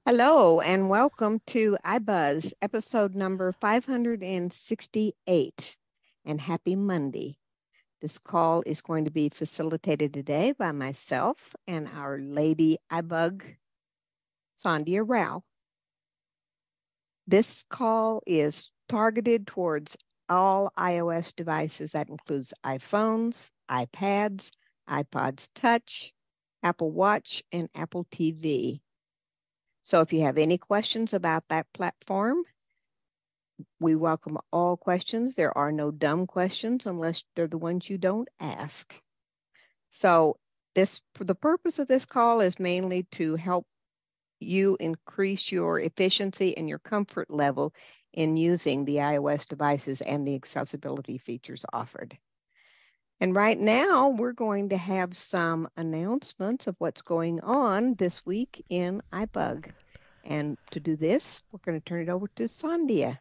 Hello and welcome to iBuzz, episode number 568. And happy Monday. This call is going to be facilitated today by myself and our lady iBUG, Sandhya Rao. This call is targeted towards all iOS devices. That includes iPhones, iPads, iPods Touch, Apple Watch, and Apple TV. So if you have any questions about that platform, we welcome all questions. There are no dumb questions unless they're the ones you don't ask. So the purpose of this call is mainly to help you increase your efficiency and your comfort level in using the iOS devices and the accessibility features offered. And right now, we're going to have some announcements of what's going on this week in iBUG. And to do this, we're going to turn it over to Sandhya.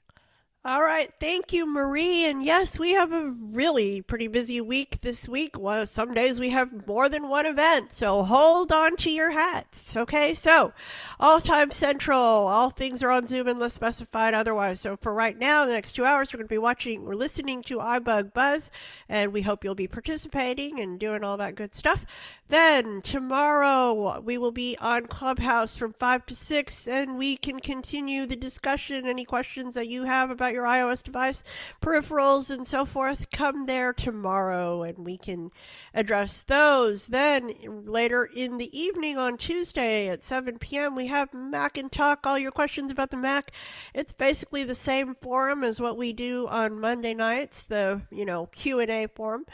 All right, thank you, Marie. And yes, we have a really pretty busy week this week. Well, some days we have more than one event, so hold on to your hats. Okay, so all time central, all things are on Zoom unless specified otherwise. So for right now, the next 2 hours, we're going to be watching or listening to iBug Buzz, and we hope you'll be participating and doing all that good stuff. Then tomorrow we will be on Clubhouse from 5 to 6, and we can continue the discussion. Any questions that you have about your iOS device, peripherals, and so forth, come there tomorrow and we can address those. Then later in the evening on Tuesday at 7 p.m., we have Mac and Talk, all your questions about the Mac. It's basically the same forum as what we do on Monday nights, the Q&A forum.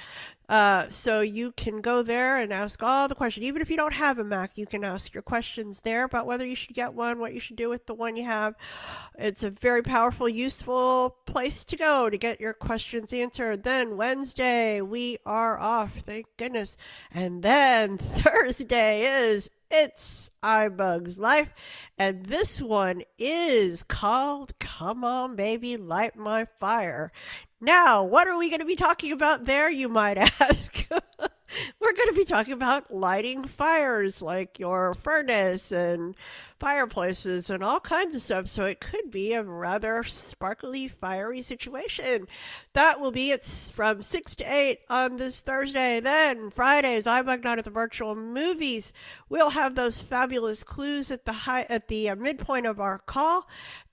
So you can go there and ask all the questions. Even if you don't have a Mac, you can ask your questions there about whether you should get one, what you should do with the one you have. It's a very powerful, useful place to go to get your questions answered. Then Wednesday, we are off, thank goodness. And then Thursday is It's iBug's Life, and this one is called Come On Baby Light My Fire. Now, what are we going to be talking about there, you might ask? We're going to be talking about lighting fires like your furnace and fireplaces and all kinds of stuff. So it could be a rather sparkly, fiery situation. That will be it's from 6 to 8 on this Thursday. Then Fridays, iBug Night at the Virtual Movies. We'll have those fabulous clues at the midpoint of our call.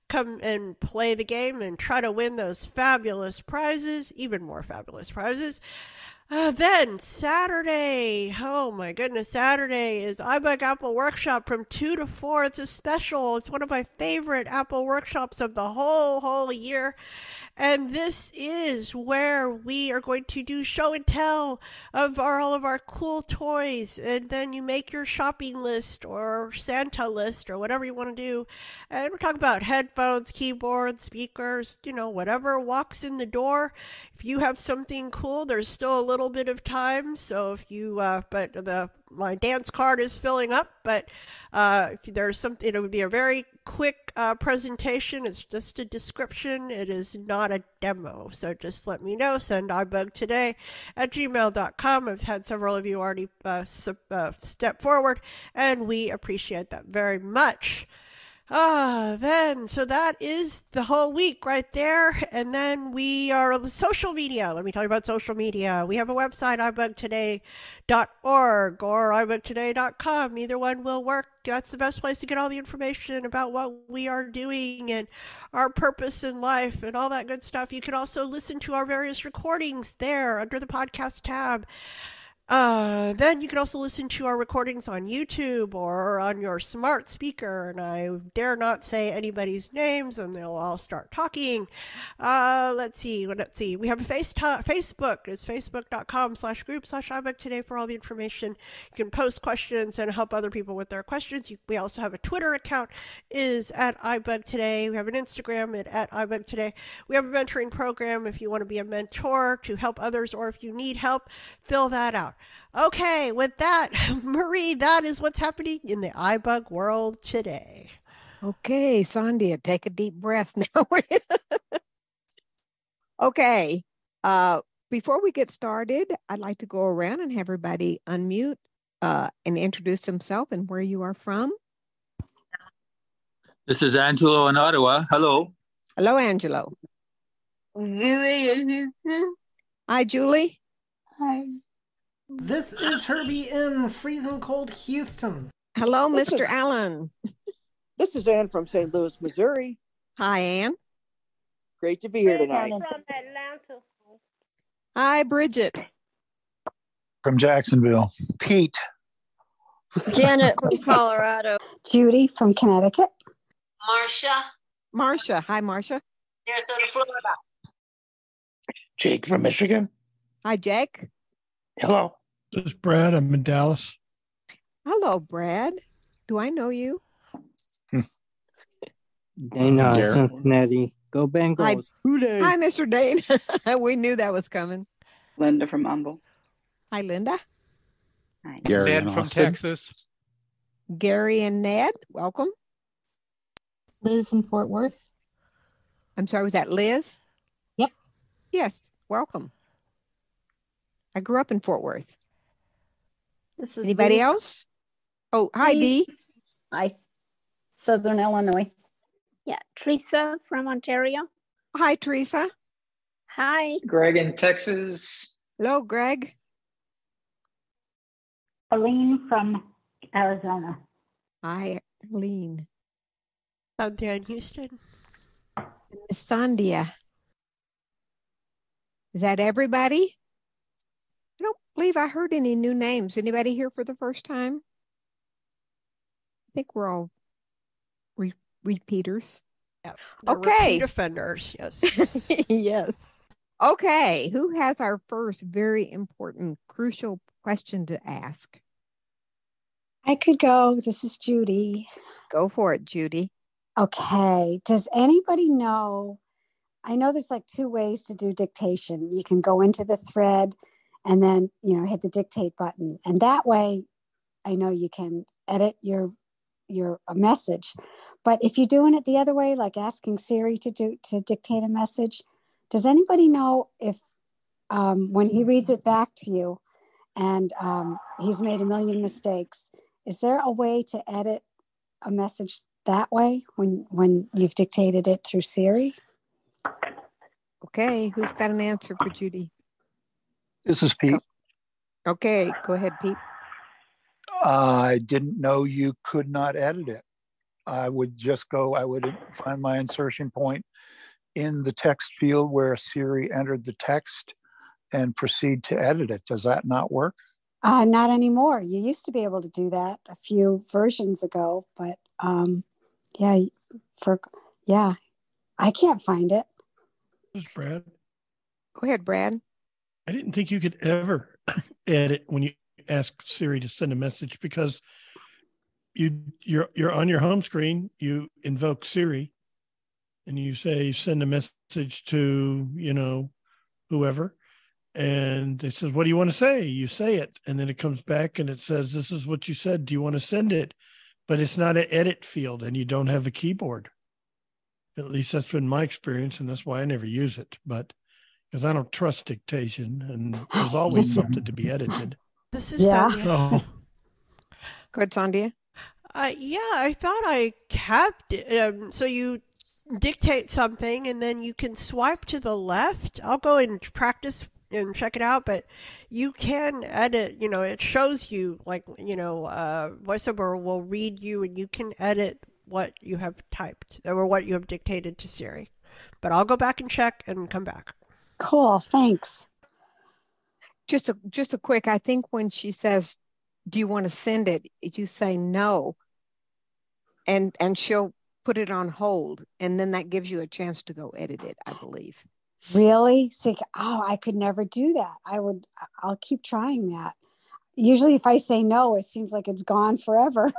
Come and play the game and try to win those fabulous prizes, even more fabulous prizes. Then Saturday, oh my goodness, Saturday is iBug Apple Workshop from 2 to 4. It's a special. It's one of my favorite Apple workshops of the whole year. And this is where we are going to do show and tell of all of our cool toys. And then you make your shopping list or Santa list or whatever you want to do. And we're talking about headphones, keyboards, speakers, whatever walks in the door. If you have something cool, there's still a little bit of time. So if you, my dance card is filling up, but if there's something, it would be a very quick presentation. It's just a description. It is not a demo. So just let me know. Send ibugtoday@gmail.com. I've had several of you already step forward, and we appreciate that very much. So that is the whole week right there. And then we are on social media. Let me tell you about social media. We have a website, ibugtoday.org or ibugtoday.com. Either one will work. That's the best place to get all the information about what we are doing and our purpose in life and all that good stuff. You can also listen to our various recordings there under the podcast tab. Then you can also listen to our recordings on YouTube or on your smart speaker. And I dare not say anybody's names, and they'll all start talking. Let's see. We have a Facebook. It's facebook.com/group/iBugToday for all the information. You can post questions and help other people with their questions. We also have a Twitter account. Is at iBugToday. We have an Instagram at iBugToday. We have a mentoring program if you want to be a mentor to help others, or if you need help, fill that out. Okay, with that, Marie, that is what's happening in the iBug world today. Okay, Sandhya, take a deep breath now. Okay, before we get started, I'd like to go around and have everybody unmute and introduce themselves and where you are from. This is Angelo in Ottawa. Hello. Hello, Angelo. Hi, Julie. Hi. This is Herbie in freezing cold Houston. Hello, Mr. Allen. This is Ann from St. Louis, Missouri. Hi, Ann. Great to be here tonight. From Atlanta. Hi, Bridget. From Jacksonville. Pete. Janet from Colorado. Judy from Connecticut. Marcia. Hi, Marcia. Sarasota, Florida. Jake from Michigan. Hi, Jake. Hello. This is Brad. I'm in Dallas. Hello, Brad. Do I know you? Dana, Cincinnati. Go Bengals. Hi, Mr. Dane. We knew that was coming. Linda from Humble. Hi, Linda. Hi. Gary Ned from Texas. Gary and Ned, welcome. Liz in Fort Worth. I'm sorry, was that Liz? Yep. Yes, welcome. I grew up in Fort Worth. This is Anybody Dee. else? Oh, hi, Dee. Hi. Southern Illinois. Yeah, Teresa from Ontario. Hi, Teresa. Hi. Greg in Texas. Hello, Greg. Aline from Arizona. Hi, Aline. Sandhya in Houston. Miss Sandhya. Is that everybody? I don't believe I heard any new names. Anybody here for the first time? I think we're all repeaters. Yeah, okay. Repeat offenders, yes. Yes. Okay, who has our first very important, crucial question to ask? I could go. This is Judy. Go for it, Judy. Okay. Does anybody know? I know there's like two ways to do dictation. You can go into the thread and then, hit the dictate button. And that way, I know you can edit your message. But if you're doing it the other way, like asking Siri to dictate a message, does anybody know if when he reads it back to you and he's made a million mistakes, is there a way to edit a message that way when you've dictated it through Siri? Okay, who's got an answer for Judy? This is Pete. Okay, go ahead, Pete. I didn't know you could not edit it. I would find my insertion point in the text field where Siri entered the text and proceed to edit it. Does that not work? Not anymore. You used to be able to do that a few versions ago, but I can't find it. This is Brad. Go ahead, Brad. I didn't think you could ever edit when you ask Siri to send a message because you're on your home screen, you invoke Siri and you say send a message to whoever, and it says, what do you want to say? You say it, and then it comes back and it says, this is what you said, do you want to send it? But it's not an edit field and you don't have a keyboard. At least that's been my experience, and that's why I never use it, but because I don't trust dictation and there's always something to be edited. This is Sandhya. So, go ahead, Sandhya. I thought I kept it. So you dictate something and then you can swipe to the left. I'll go and practice and check it out, but you can edit, it shows you VoiceOver will read you and you can edit what you have typed or what you have dictated to Siri. But I'll go back and check and come back. Cool, thanks. Just a quick, I think when she says, do you want to send it? You say no. And she'll put it on hold. And then that gives you a chance to go edit it, I believe. Really? I could never do that. I'll keep trying that. Usually if I say no, it seems like it's gone forever.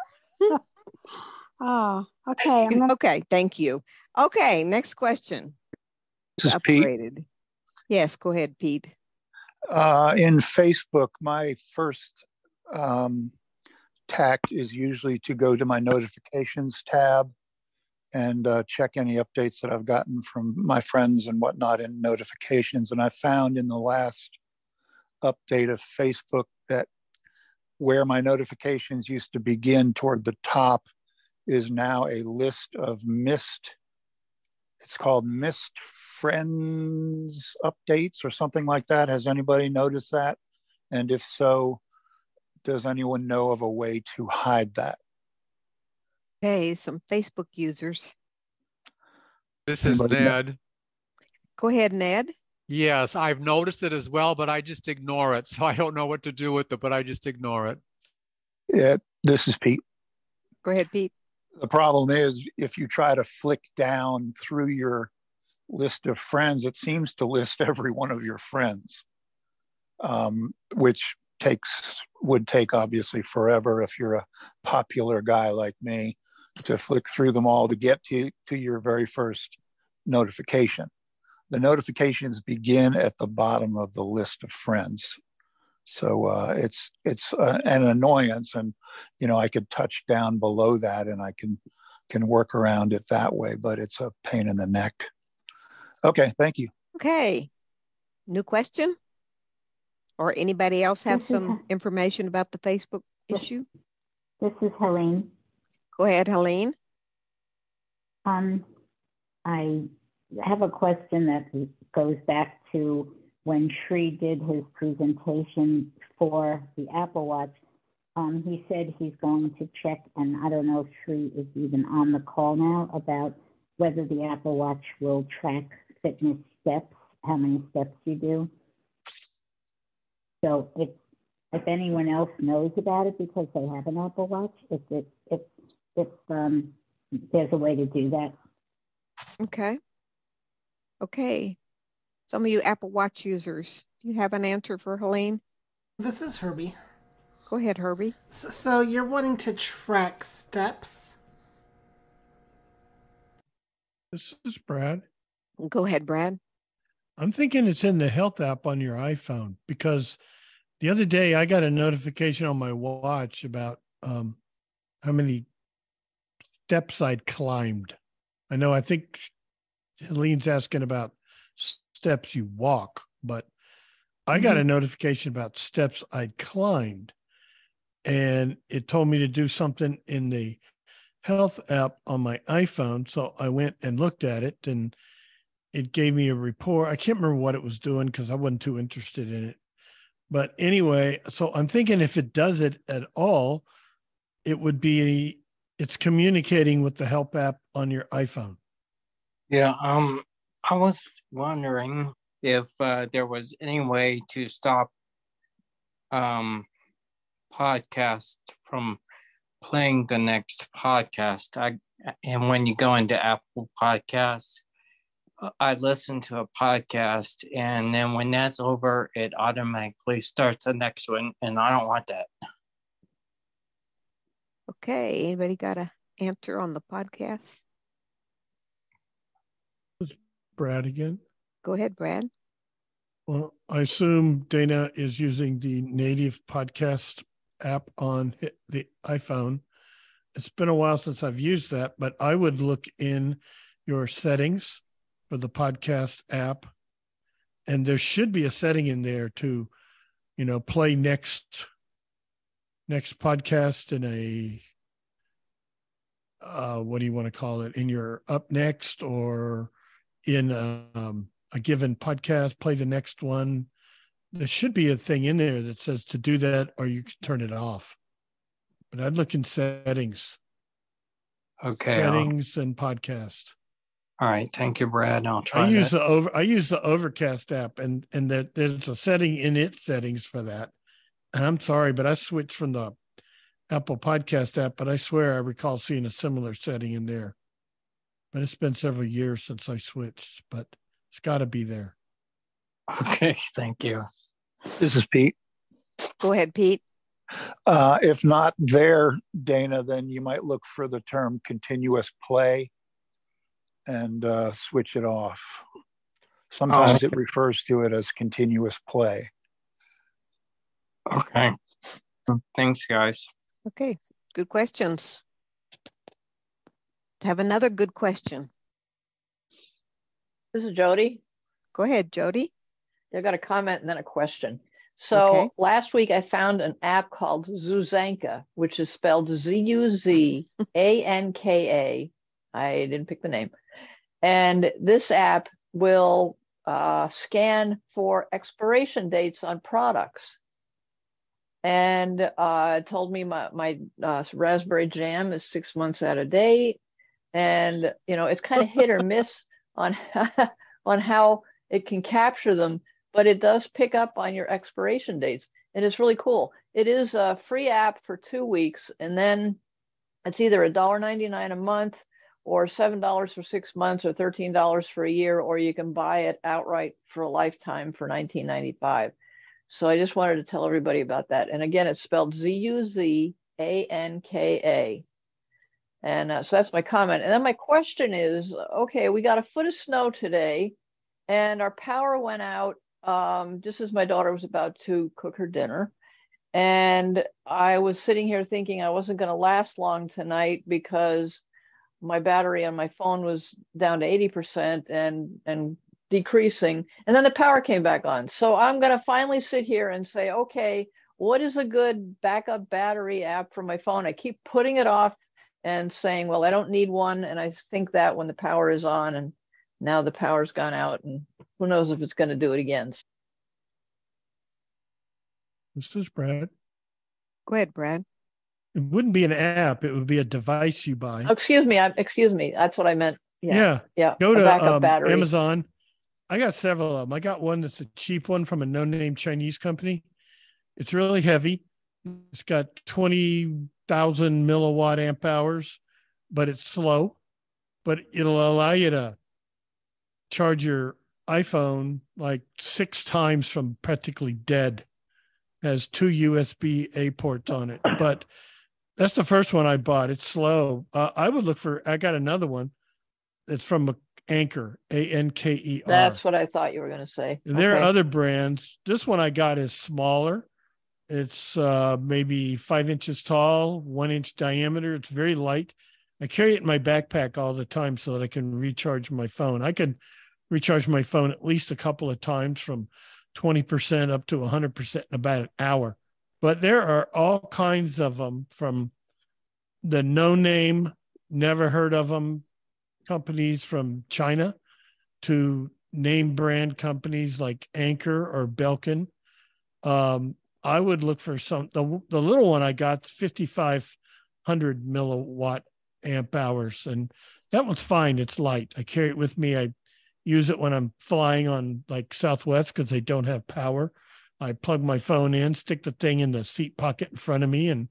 Okay. Okay, thank you. Okay, next question. This is Pete. Yes, go ahead, Pete. In Facebook, my first tact is usually to go to my notifications tab and check any updates that I've gotten from my friends and whatnot in notifications. And I found in the last update of Facebook that where my notifications used to begin toward the top is now a list of missed, it's called missed friends updates or something like that. Has anybody noticed that? And if so, does anyone know of a way to hide that? Okay, some Facebook users. This is Anybody know? Ned. Go ahead, Ned. Yes, I've noticed it as well, but I just ignore it. So I don't know what to do with it, but I just ignore it. Yeah, this is Pete. Go ahead, Pete. The problem is if you try to flick down through your list of friends, it seems to list every one of your friends, which would take obviously forever if you're a popular guy like me to flick through them all to get to your very first notification. The notifications begin at the bottom of the list of friends. So it's an annoyance, and I could touch down below that and I can work around it that way, but it's a pain in the neck. Okay, thank you. Okay, new question? Or anybody else have some information about the Facebook issue? This is Helene. Go ahead, Helene. I have a question that goes back to when Sri did his presentation for the Apple Watch. He said he's going to check, and I don't know if Sri is even on the call now, about whether the Apple Watch will track fitness steps, how many steps you do. So if anyone else knows about it because they have an Apple Watch, if there's a way to do that. Okay. Some of you Apple Watch users, do you have an answer for Helene? This is Herbie. Go ahead, Herbie. So you're wanting to track steps? This is Brad. Go ahead, Brad. I'm thinking it's in the health app on your iPhone, because the other day I got a notification on my watch about how many steps I'd climbed. I think Helene's asking about steps you walk, but I got a notification about steps I'd climbed, and it told me to do something in the health app on my iPhone. So I went and looked at it, and it gave me a report. I can't remember what it was doing because I wasn't too interested in it. But anyway, so I'm thinking if it does it at all, it's communicating with the help app on your iPhone. Yeah, I was wondering if there was any way to stop podcast from playing the next podcast. And when you go into Apple Podcasts, I listen to a podcast, and then when that's over, it automatically starts the next one, and I don't want that. Okay, anybody got an answer on the podcast? Brad again. Go ahead, Brad. Well, I assume Dana is using the native podcast app on the iPhone. It's been a while since I've used that, but I would look in your settings for the podcast app, and there should be a setting in there to, play next podcast in a, what do you want to call it, in your up next, or in a given podcast, play the next one. There should be a thing in there that says to do that, or you can turn it off. But I'd look in settings. Okay. Settings and podcast. All right. Thank you, Brad. I'll try I use the Overcast app, and there's a setting in its settings for that. And I'm sorry, but I switched from the Apple Podcast app, but I swear I recall seeing a similar setting in there. But it's been several years since I switched, but it's got to be there. Okay, thank you. This is Pete. Go ahead, Pete. If not there, Dana, then you might look for the term continuous play and switch it off. Sometimes it refers to it as continuous play. Okay. Thanks, guys. Okay, good questions. Have another good question. This is Jody. Go ahead, Jody. I got a comment and then a question. So Okay. last week I found an app called Zuzanka, which is spelled Zuzanka. I didn't pick the name. And this app will scan for expiration dates on products. And told me my raspberry jam is 6 months out of date. And, you know, it's kind of hit or miss on, on how it can capture them, but it does pick up on your expiration dates. And it's really cool. It is a free app for 2 weeks. And then it's either $1.99 a month or $7 for 6 months or $13 for a year, or you can buy it outright for a lifetime for $19.95. So I just wanted to tell everybody about that. And again, it's spelled Zuzanka. And so that's my comment. And then my question is, okay, we got a foot of snow today and our power went out just as my daughter was about to cook her dinner. And I was sitting here thinking I wasn't going to last long tonight because my battery on my phone was down to 80% and decreasing. And then the power came back on. So I'm going to finally sit here and say, okay, what is a good backup battery app for my phone? I keep putting it off and saying, well, I don't need one. And I think that when the power is on, and now the power's gone out, and who knows if it's going to do it again. This is Brad. Go ahead, Brad. It wouldn't be an app. It would be a device you buy. Oh, excuse me. That's what I meant. Yeah. Go a backup to battery. Amazon. I got several of them. I got one that's a cheap one from a no-name Chinese company. It's really heavy. It's got 20,000 milliwatt amp hours, but it's slow. But it'll allow you to charge your iPhone like 6 times from practically dead. Has 2 USB-A ports on it. But that's the first one I bought. It's slow. I got another one that's from Anker, Anker. That's what I thought you were going to say. There are other brands. This one I got is smaller. It's maybe 5 inches tall, 1 inch diameter. It's very light. I carry it in my backpack all the time so that I can recharge my phone. I can recharge my phone at least a couple of times from 20% up to 100% in about an hour. But there are all kinds of them, from the no-name, never heard of them companies from China to name brand companies like Anker or Belkin. I would look for the little one I got, 5,500 milliwatt amp hours, and that one's fine. It's light. I carry it with me. I use it when I'm flying on like Southwest because they don't have power. I plug my phone in, stick the thing in the seat pocket in front of me, and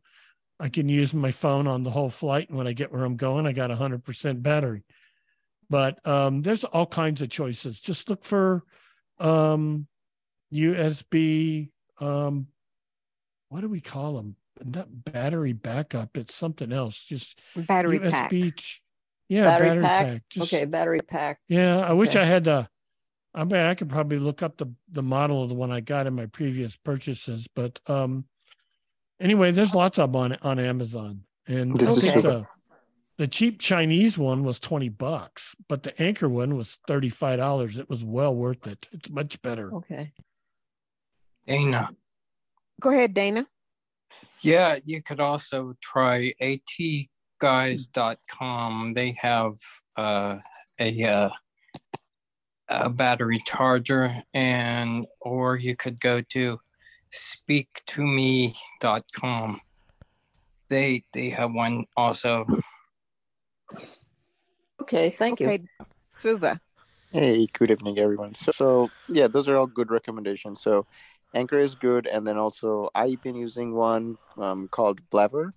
I can use my phone on the whole flight. And when I get where I'm going, I got 100% battery. But there's all kinds of choices. Just look for USB. What do we call them? Not battery backup. It's something else. Just battery USB. pack. Yeah, battery pack. Okay, battery pack. Yeah, I wish I had the. I mean, I could probably look up the model of the one I got in my previous purchases, but anyway, there's lots of them on Amazon, and I think the cheap Chinese one was $20, but the Anker one was $35. It was well worth it. It's much better. Okay. Dana. Go ahead, Dana. Yeah, you could also try atguys.com. They have a battery charger, or you could go to speaktome.com. They have one also. Okay, thank you. Suva. Hey, good evening, everyone. So yeah, those are all good recommendations. So Anchor is good, and then also I've been using one called Blaver.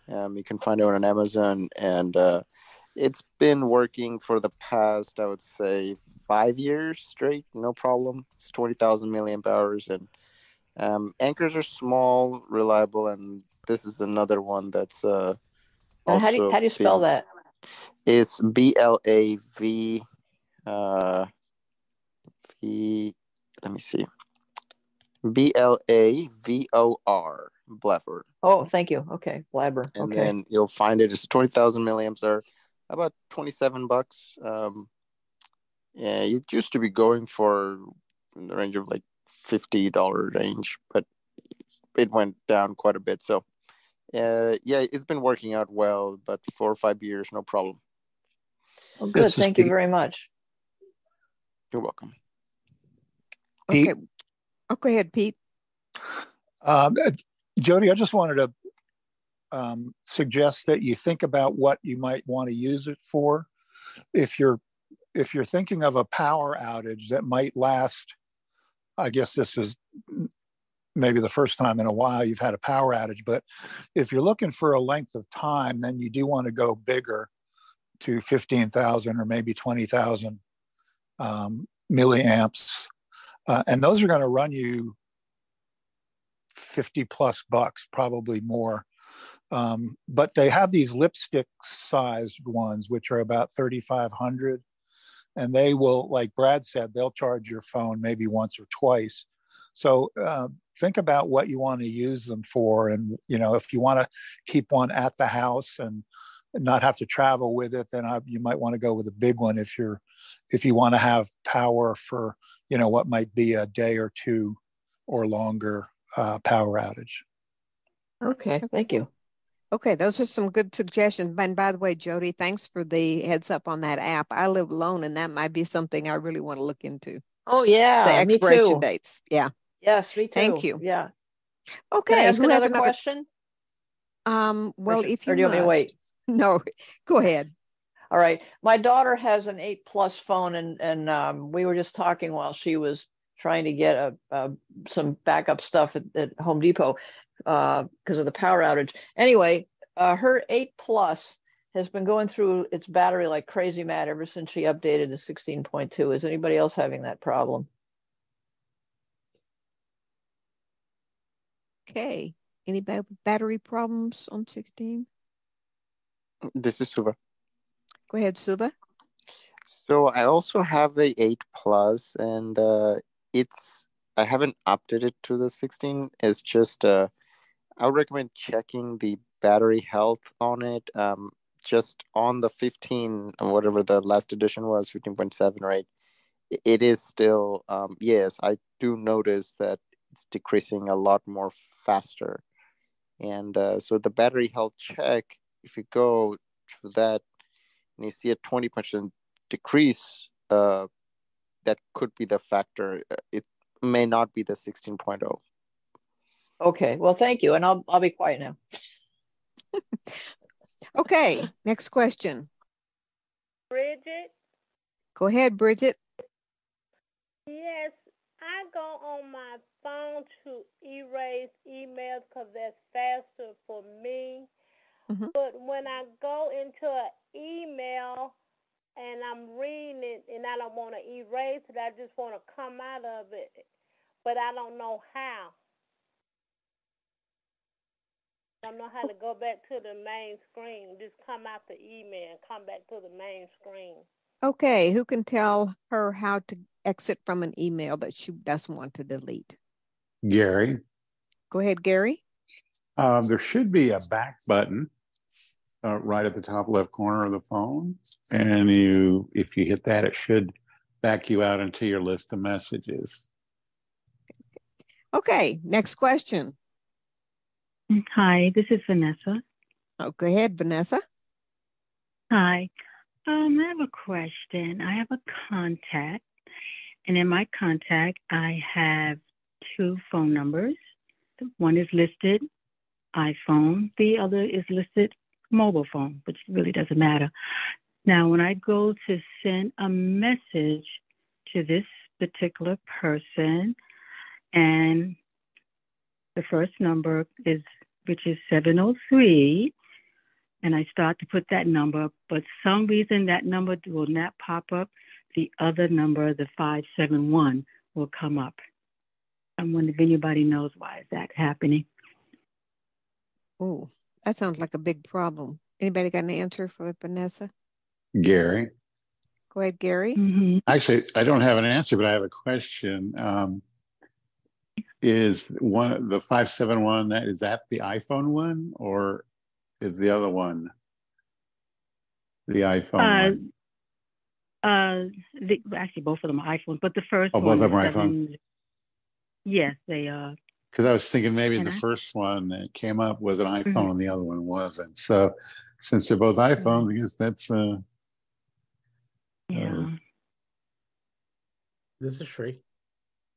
You can find it on Amazon, and it's been working for the past, I would say, 5 years straight, no problem. It's 20,000 milliamp hours, and anchors are small, reliable, and this is another one that's how do you spell that? It's BLAV. Let me see. BLAVOR, Blabber. Oh, thank you. Okay, Blabber. And then you'll find it's 20,000 milliamps, are about $27. Yeah, it used to be going for in the range of like $50 range, but it went down quite a bit. So yeah, it's been working out well, but 4 or 5 years, no problem. Well, good. Thank you very much. You're welcome. Okay. Oh, go ahead, Pete. Jody, I just wanted to suggest that you think about what you might want to use it for. If you're thinking of a power outage that might last, I guess this is maybe the first time in a while you've had a power outage, but if you're looking for a length of time, then you do want to go bigger to 15,000 or maybe 20,000 milliamps. And those are going to run you $50+ bucks, probably more. But they have these lipstick sized ones, which are about 3,500. And they will, like Brad said, they'll charge your phone maybe once or twice. So think about what you want to use them for. And, if you want to keep one at the house and not have to travel with it, then you might want to go with a big one if you want to have power for, what might be a day or two or longer power outage. Okay, thank you. Okay, those are some good suggestions. And by the way, Jody, thanks for the heads up on that app. I live alone, and that might be something I really want to look into. Oh, yeah, the expiration me too. dates. Yeah. Yes, me too. Thank you. Yeah. Okay. Can I ask who has another question? Well, if you or do you want me to wait? No, go ahead. All right. My daughter has an 8+ phone, and we were just talking while she was trying to get some backup stuff at Home Depot because of the power outage. Anyway, her 8+ has been going through its battery like crazy mad ever since she updated to 16.2. Is anybody else having that problem? Okay. Any battery problems on 16? This is Suva. Go ahead, Suva. So I also have a 8+, and I haven't updated it to the 16. It's just I would recommend checking the battery health on it. Just on the 15, whatever the last edition was, 15.7, right? It is still yes, I do notice that it's decreasing a lot more faster. And so the battery health check, if you go to that and you see a 20% decrease, that could be the factor. It may not be the 16.0. Okay, well, thank you. And I'll be quiet now. Okay, next question. Bridget? Go ahead, Bridget. Yes, I go on my phone to erase emails because that's faster for me. Mm-hmm. But when I go into an email and I'm reading it and I don't want to erase it, I just want to come out of it, but I don't know how. I don't know how to go back to the main screen. Just come out the email and come back to the main screen. Okay, who can tell her how to exit from an email that she doesn't want to delete? Gary. Go ahead, Gary. There should be a back button right at the top left corner of the phone. And if you hit that, it should back you out into your list of messages. Okay, next question. Hi, this is Vanessa. Oh, go ahead, Vanessa. Hi. I have a question. I have a contact, and in my contact, I have 2 phone numbers. One is listed iPhone. The other is listed mobile phone, which really doesn't matter. Now, when I go to send a message to this particular person, and the first number which is 703, and I start to put that number, but some reason that number will not pop up. The other number, the 571, will come up. I'm wondering if anybody knows why is that happening. Oh, that sounds like a big problem. Anybody got an answer for Vanessa? Gary. Go ahead, Gary. Mm-hmm. Actually, I don't have an answer, but I have a question. Is the 571, is that the iPhone one, or is the other one the iPhone one? Actually, both of them are iPhone, but the first both one of them are is iPhones. Yes, they are. Because I was thinking maybe And the I- first one that came up was an Mhm. iPhone and the other one wasn't. So since they're both iPhones, I guess that's Yeah. This is Shri.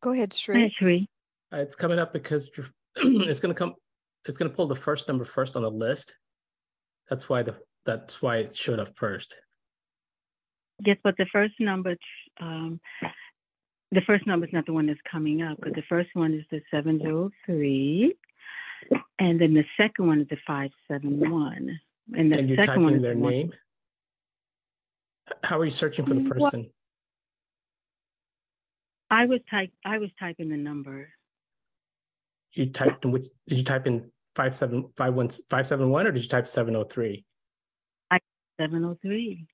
Go ahead, Hi, Sri. Sri. It's coming up because it's going to come. It's going to pull the first number first on the list. That's why it showed up first. Guess what? The first number is not the one that's coming up, because the first one is the 703, and then the second one is the 571, and the And you're second one typing is their the one. name. How are you searching for the Well, person? I was typing the number. You typed in which? Did you type in 571, or did you type 703? 703.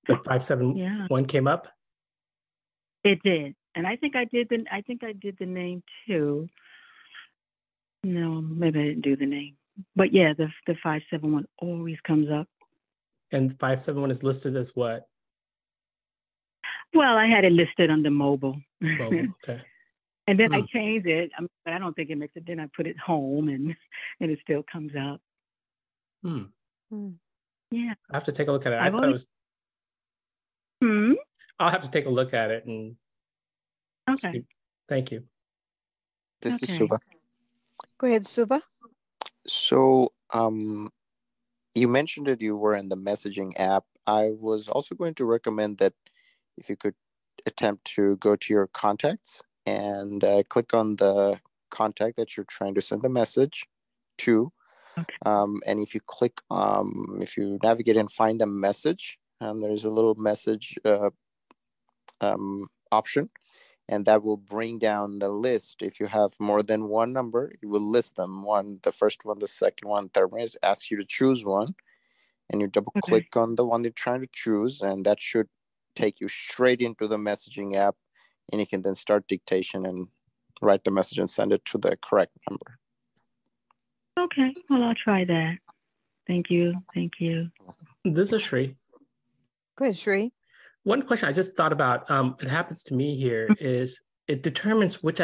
The 571 came up. It did, and I think I did the name too. No, maybe I didn't do the name, but yeah, the 571 always comes up. And 571 is listed as what? Well, I had it listed under mobile. Mobile. Okay. And then I changed it. But I don't think it makes it. Then I put it home, and it still comes up. Yeah. I have to take a look at it. I I've thought it was. always- I'll have to take a look at it and. Okay. See. Thank you. This is Suba. Go ahead, Suba. So, you mentioned that you were in the messaging app. I was also going to recommend that if you could attempt to go to your contacts and click on the contact that you're trying to send a message to. And if you click, if you navigate and find the message, and there's a little message option, and that will bring down the list. If you have more than one number, it will list them. The first one, the second one, third one. It asks you to choose one, and you double click on the one you're trying to choose, and that should take you straight into the messaging app, and you can then start dictation and write the message and send it to the correct number. Okay. Well, I'll try that. Thank you. This is Shri. Go ahead, Shri. One question I just thought about, it happens to me here, is it determines which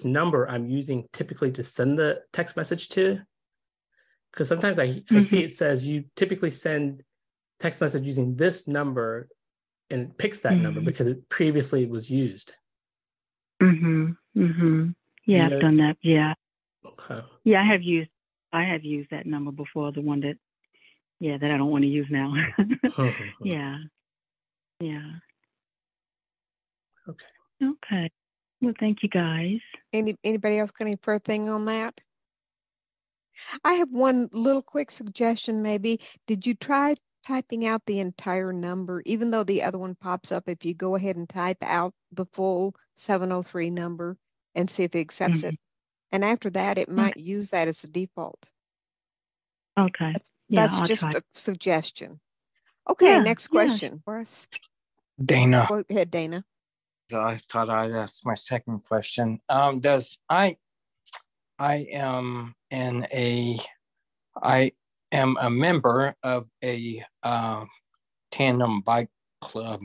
number I'm using typically to send the text message to. Because sometimes I see it says you typically send text message using this number, and it picks that number because it previously was used. Yeah, I've done that. Yeah. Okay. Yeah, I have used that number before, the one that I don't want to use now. Yeah. Okay. Well, thank you guys. Anybody else got any further thing on that? I have one little quick suggestion maybe. Did you try typing out the entire number, even though the other one pops up? If you go ahead and type out the full 703 number and see if it accepts it. And after that, it might use that as the default. Okay. That's I'll just try. a suggestion. Okay, next question for us. Dana. Go ahead, Dana. I thought I'd ask my second question. I am a member of a tandem bike club,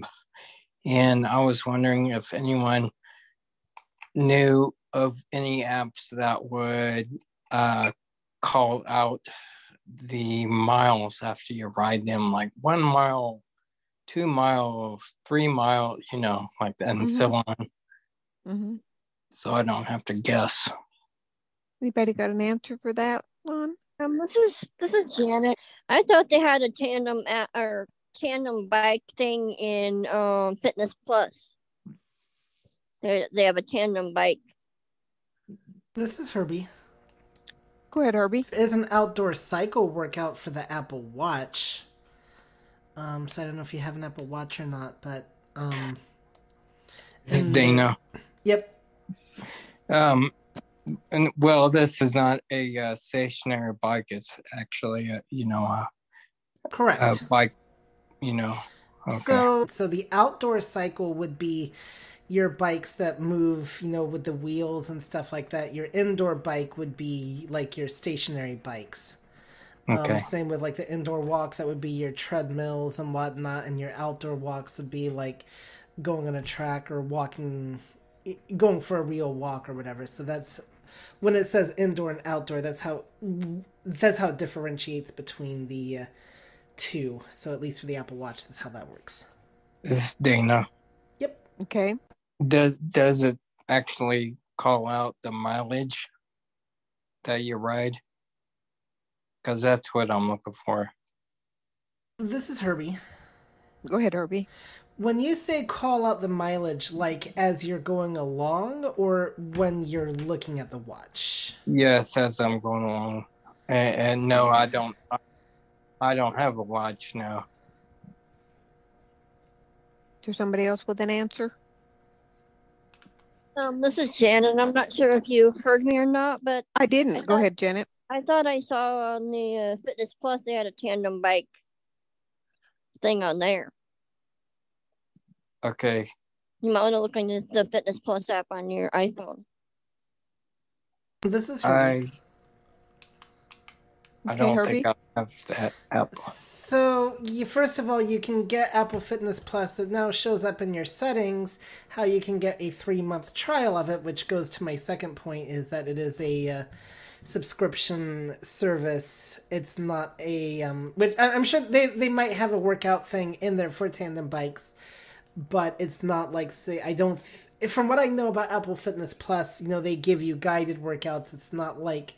and I was wondering if anyone knew of any apps that would call out the miles after you ride them, like 1 mile, 2 miles, 3 miles, like that, and so on. So I don't have to guess. Anybody got an answer for that one? This is Janet. I thought they had a tandem bike thing in Fitness Plus. They have a tandem bike. This is Herbie. Go ahead, Herbie. There is an outdoor cycle workout for the Apple Watch. So I don't know if you have an Apple Watch or not, but Dana. Yep. And well, this is not a stationary bike. It's actually correct a bike. Okay. So the outdoor cycle would be your bikes that move, with the wheels and stuff like that. Your indoor bike would be like your stationary bikes. Okay. Same with like the indoor walk, that would be your treadmills and whatnot, and your outdoor walks would be like going on a track or walking going for a real walk or whatever. So that's when it says indoor and outdoor. That's how it differentiates between the two. So at least for the Apple Watch, that's how that works. This is Dana. Yep. Okay. Does it actually call out the mileage that you ride? Because that's what I'm looking for. This is Herbie. Go ahead, Herbie. When you say call out the mileage, like as you're going along, or when you're looking at the watch? Yes, as I'm going along. And no, I don't have a watch now. Is there somebody else with an answer? This is Janet. I'm not sure if you heard me or not, but I didn't. Go ahead, Janet. I thought I saw on the Fitness Plus they had a tandem bike thing on there. Okay. You might want to look on the Fitness Plus app on your iPhone. This is Herbie. I don't think I have that app. So, first of all, you can get Apple Fitness Plus. It now shows up in your settings how you can get a 3-month trial of it, which goes to my second point, is that it is a subscription service. It's not a... which I'm sure they might have a workout thing in there for tandem bikes, but it's not like, say, from what I know about Apple Fitness Plus, they give you guided workouts. It's not like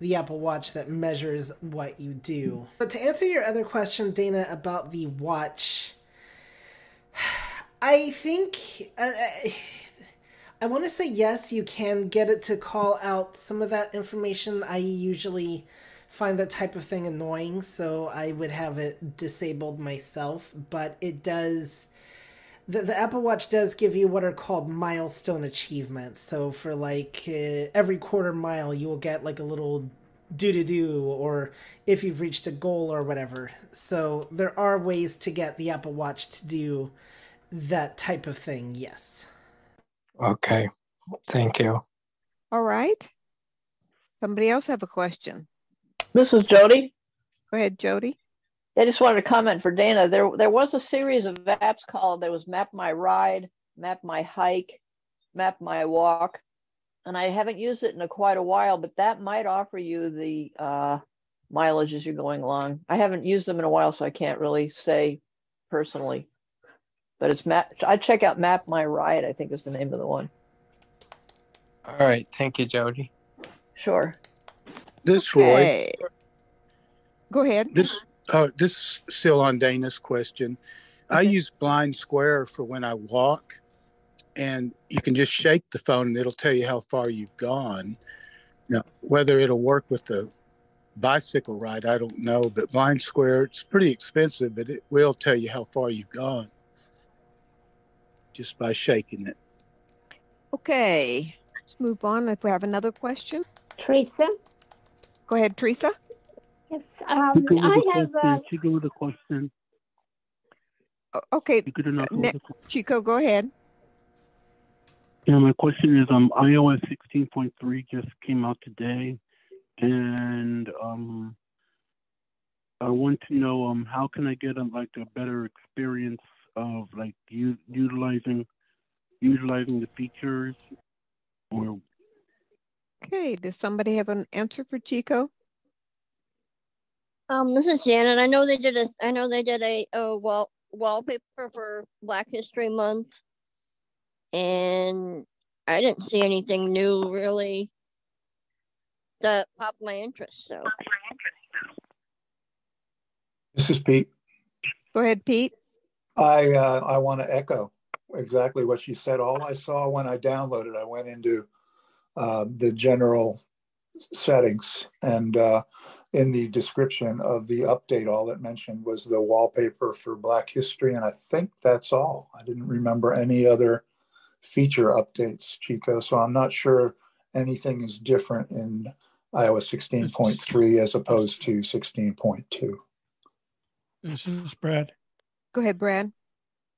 the Apple Watch that measures what you do. But to answer your other question, Dana, about the watch, I think I want to say yes, you can get it to call out some of that information. I usually find that type of thing annoying, so I would have it disabled myself, but it does... The Apple Watch does give you what are called milestone achievements. So for every quarter mile, you will get like a little do, or if you've reached a goal or whatever. So there are ways to get the Apple Watch to do that type of thing, yes. Okay, thank you. All right. Somebody else have a question? This is Jody. Go ahead, Jody. I just wanted to comment for Dana. There was a series of apps called, there was Map My Ride, Map My Hike, Map My Walk, and I haven't used it in quite a while, but that might offer you the mileage as you're going along. I haven't used them in a while, so I can't really say personally. But it's I'd check out Map My Ride, I think is the name of the one. All right, thank you, Jody. Sure. This Roy. Go ahead. This is still on Dana's question. Okay. I use Blind Square for when I walk, and you can just shake the phone and it'll tell you how far you've gone. Now, whether it'll work with the bicycle ride, I don't know, but Blind Square, it's pretty expensive, but it will tell you how far you've gone just by shaking it. Okay, let's move on. If we have another question. Teresa? Go ahead, Teresa. Yes, Chico with a question. Okay, Chico, go ahead. Yeah, my question is, iOS 16.3 just came out today, and I want to know how can I get a better experience of utilizing the features, or. Okay, does somebody have an answer for Chico? This is Janet. I know they did a wallpaper for Black History Month, and I didn't see anything new really that popped my interest. So this is Pete. Go ahead, Pete. I want to echo exactly what she said. All I saw when I downloaded, I went into the general settings, and in the description of the update, all it mentioned was the wallpaper for Black History, and I think that's all. I didn't remember any other feature updates, Chico, so I'm not sure anything is different in iOS 16.3 as opposed to 16.2. This is Brad. Go ahead, Brad.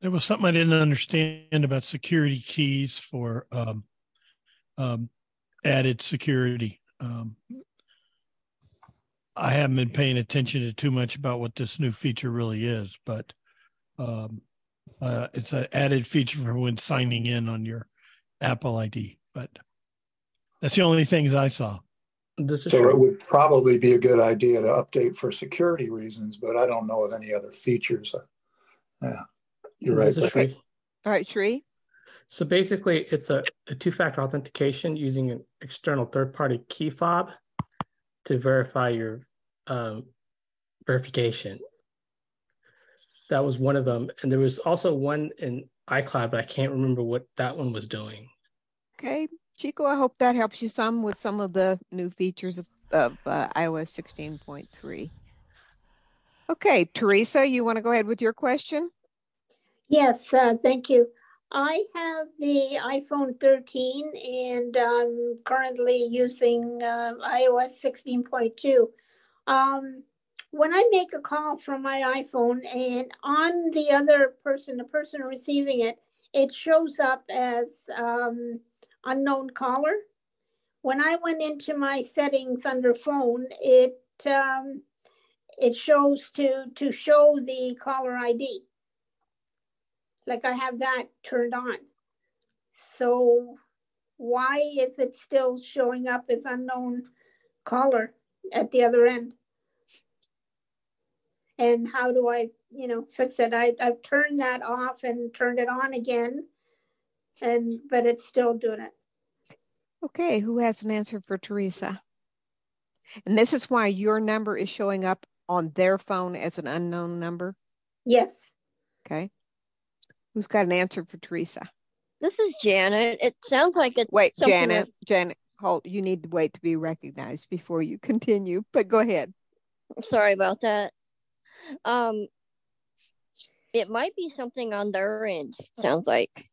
There was something I didn't understand about security keys for added security. I haven't been paying attention to too much about what this new feature really is, but it's an added feature for when signing in on your Apple ID, but that's the only things I saw. This is So true. it would probably be a good idea to update for security reasons, but I don't know of any other features. Yeah, you're right. This is Sri. All right, Sri. So basically, it's a two-factor authentication using an external third-party key fob to verify your verification. That was one of them. And there was also one in iCloud, but I can't remember what that one was doing. Okay, Chico, I hope that helps you some with some of the new features of iOS 16.3. Okay, Teresa, you want to go ahead with your question? Yes, thank you. I have the iPhone 13 and I'm currently using iOS 16.2. When I make a call from my iPhone and on the other person, the person receiving it, it shows up as unknown caller. When I went into my settings under phone, it shows to show the caller ID. Like I have that turned on. So why is it still showing up as unknown caller at the other end? And how do I, fix it? I've turned that off and turned it on again, but it's still doing it. Okay, who has an answer for Teresa? And this is why your number is showing up on their phone as an unknown number? Yes. Okay. Who's got an answer for Teresa? This is Janet. It sounds like it's Wait, something Janet, hold. You need to wait to be recognized before you continue, but go ahead. Sorry about that. It might be something on their end, sounds like.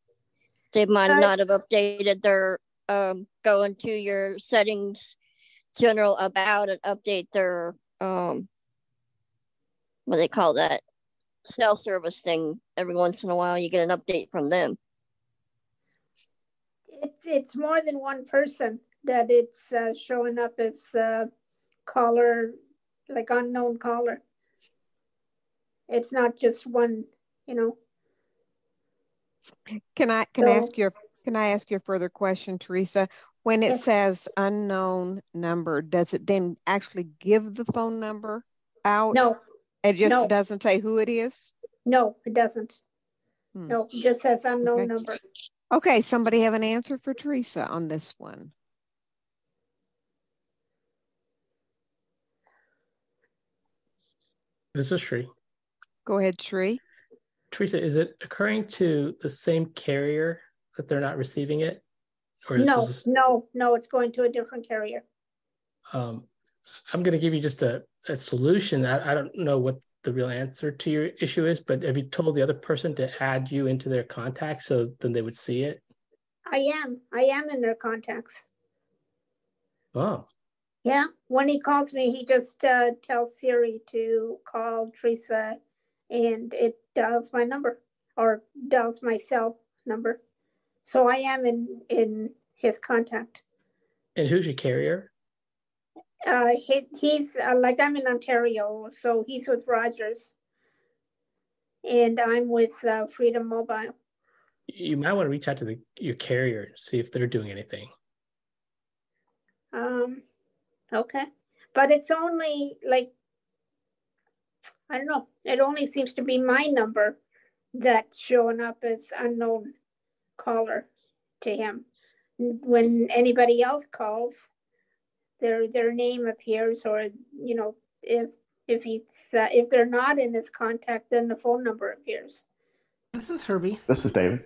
They might not have updated their, go into your settings, general about it, update their, what do they call that? Self-service thing. Every once in a while you get an update from them. It's more than one person that it's showing up as caller, like unknown caller. It's not just one, Can I ask you a further question, Teresa? When it says unknown number, does it then actually give the phone number out? No. It just doesn't say who it is? No, it doesn't. No, it just says unknown number. Okay, somebody have an answer for Teresa on this one? This is Sri. Go ahead, Sri. Teresa, is it occurring to the same carrier that they're not receiving it? Or no, it's going to a different carrier. I'm going to give you just a solution. I don't know what the real answer to your issue is, but have you told the other person to add you into their contacts so then they would see it? I am in their contacts. Oh. Yeah, when he calls me, he just tells Siri to call Teresa and it dials my number or dials my cell number. So I am in his contact. And who's your carrier? He's like I'm in Ontario, so he's with Rogers, and I'm with Freedom Mobile. You might want to reach out to your carrier and see if they're doing anything. Okay, but it's only like I don't know. It only seems to be my number that's showing up as unknown caller to him. When anybody else calls, their name appears, or if they're not in his contact, then the phone number appears. This is Herbie. This is David.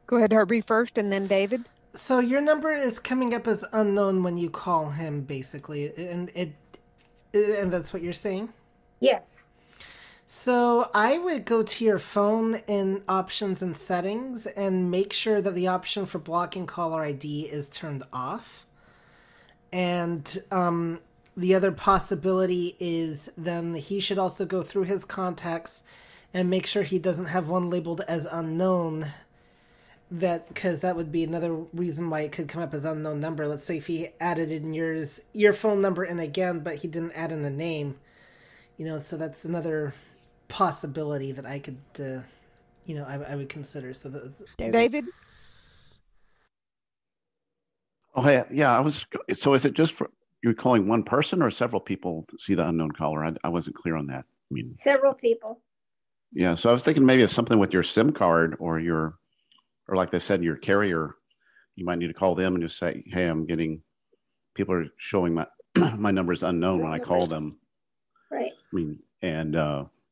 Go ahead, Herbie first, and then David. So your number is coming up as unknown when you call him, basically, and that's what you're saying? Yes. So I would go to your phone in options and settings and make sure that the option for blocking caller ID is turned off. And the other possibility is then he should also go through his contacts and make sure he doesn't have one labeled as unknown. Because that would be another reason why it could come up as unknown number. Let's say if he added in your phone number in again, but he didn't add in a name. So that's another possibility that I could, I would consider. So David? Oh, hey, yeah, I was. So is it just for you're calling one person or several people to see the unknown caller? I wasn't clear on that. I mean, Several people. yeah. So I was thinking maybe it's something with your SIM card or or like they said, your carrier. You might need to call them and just say, "Hey, people are showing my my number is unknown when I call them." Right. I mean, and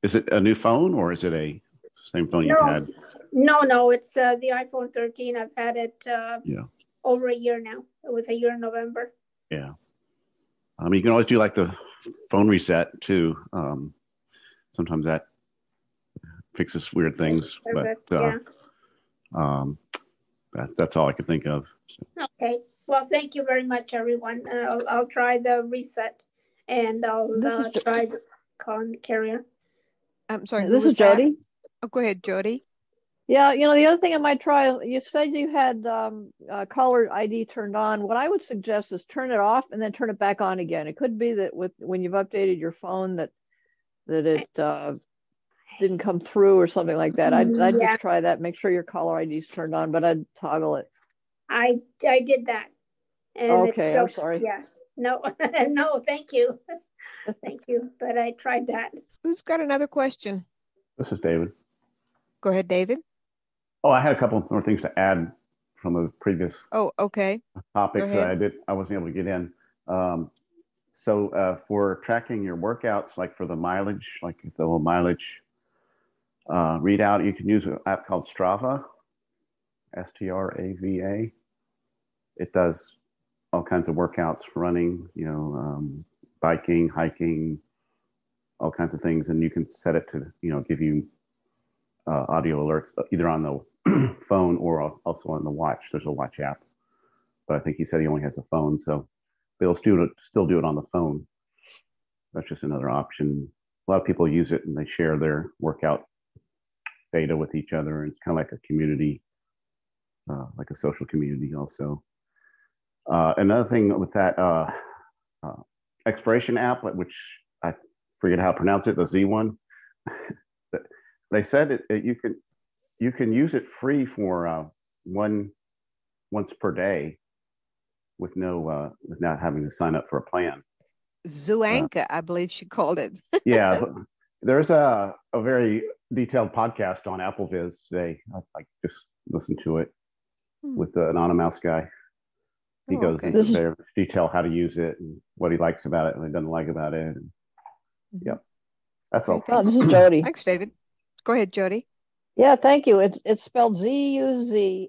is it a new phone or is it a same phone you've had? No, it's the iPhone 13. I've had it Yeah. over a year now. It was a year in November. Yeah. You can always do like the phone reset too. Sometimes that fixes weird things, Perfect. but Yeah. that's all I could think of. Okay. Well, thank you very much, everyone. I'll try the reset, and I'll try the carrier. I'm sorry. This is Jody. Oh, go ahead, Jody. Yeah, the other thing I might try, you said you had caller ID turned on. What I would suggest is turn it off and then turn it back on again. It could be that when you've updated your phone that it didn't come through or something like that. I'd just try that. Make sure your caller ID is turned on, but I'd toggle it. I did that. And okay, I'm sorry. Yeah. No, no, thank you. Thank you. But I tried that. Who's got another question? This is David. Go ahead, David. Oh, I had a couple more things to add from the previous okay. topics that I wasn't able to get in. So for tracking your workouts, like for the mileage, like the little mileage readout, you can use an app called Strava, Strava. It does all kinds of workouts for running, biking, hiking, all kinds of things. And you can set it to, give you audio alerts either on the phone or also on the watch. There's a watch app, but I think he said he only has a phone, so they'll still do it on the phone. That's just another option. A lot of people use it and they share their workout data with each other, and it's kind of like a community, like a social community also. Another thing with that expiration app, which I forget how to pronounce it, the Z one, they said you can use it free for once per day with not having to sign up for a plan. Zuanka, I believe she called it. Yeah, there's a very detailed podcast on AppleViz today. I just listened to it with the anonymous guy. He goes into very detail how to use it and what he likes about it and what he doesn't like about it. And, yep, that's all. Oh, this is Jody. Thanks, David. Go ahead, Jody. Yeah, thank you. It's spelled Zuzanka.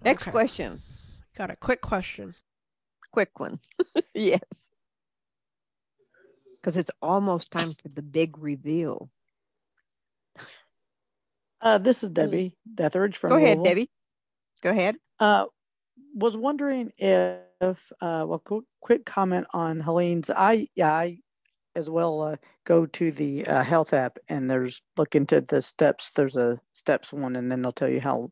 Next question. Got a quick question. Quick one. Yes. Because it's almost time for the big reveal. This is Debbie Detheridge from Go ahead, Louisville. Debbie. Go ahead. Was wondering if quick comment on Helene's. I as well go to the health app and look into the steps. There's a steps one, and then they'll tell you how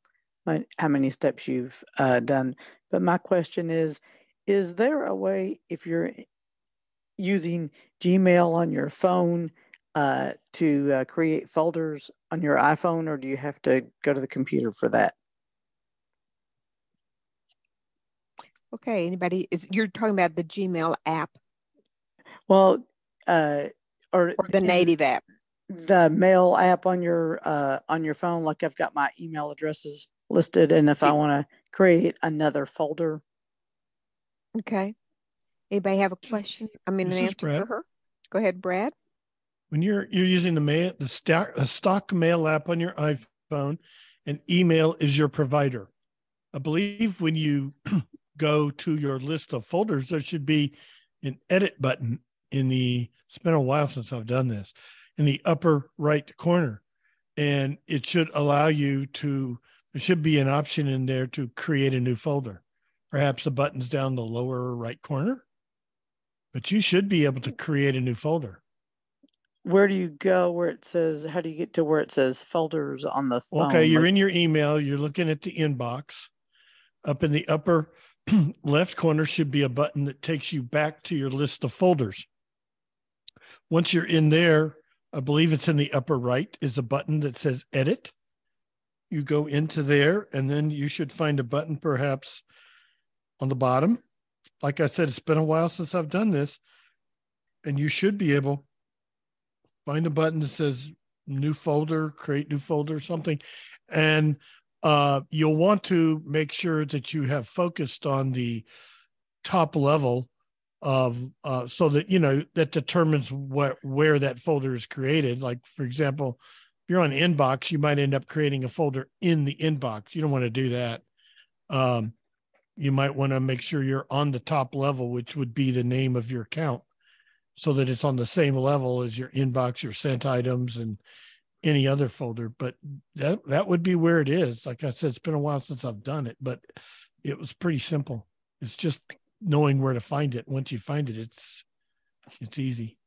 many steps you've done. But my question is there a way, if you're using Gmail on your phone, to create folders on your iPhone, or do you have to go to the computer for that? Okay, you're talking about the Gmail app? Well, or the native app? The mail app on your phone. Like I've got my email addresses listed, and if I want to create another folder. Okay. Anybody have a question? An answer for her? Go ahead, Brad. When you're using the stock mail app on your iPhone, and email is your provider, I believe when you go to your list of folders, there should be an edit button it's been a while since I've done this, in the upper right corner. And it should allow you there should be an option in there to create a new folder. Perhaps the button's down the lower right corner, but you should be able to create a new folder. Where do you go how do you get to where it says folders on the phone? Okay, you're in your email, you're looking at the inbox. Up in the upper left corner should be a button that takes you back to your list of folders. Once you're in there, I believe it's in the upper right, is a button that says edit. you go into there, and then you should find a button perhaps on the bottom. Like I said, it's been a while since I've done this, and you should be able to find a button that says new folder, create new folder, something. And you'll want to make sure that you have focused on the top level of so that that determines where that folder is created. Like, for example, if you're on inbox, you might end up creating a folder in the inbox. You don't want to do that. You might want to make sure you're on the top level, which would be the name of your account, so that it's on the same level as your inbox, your sent items, and any other folder. But that would be where it is. Like I said, it's been a while since I've done it, but it was pretty simple. It's just knowing where to find it. Once you find it, it's easy.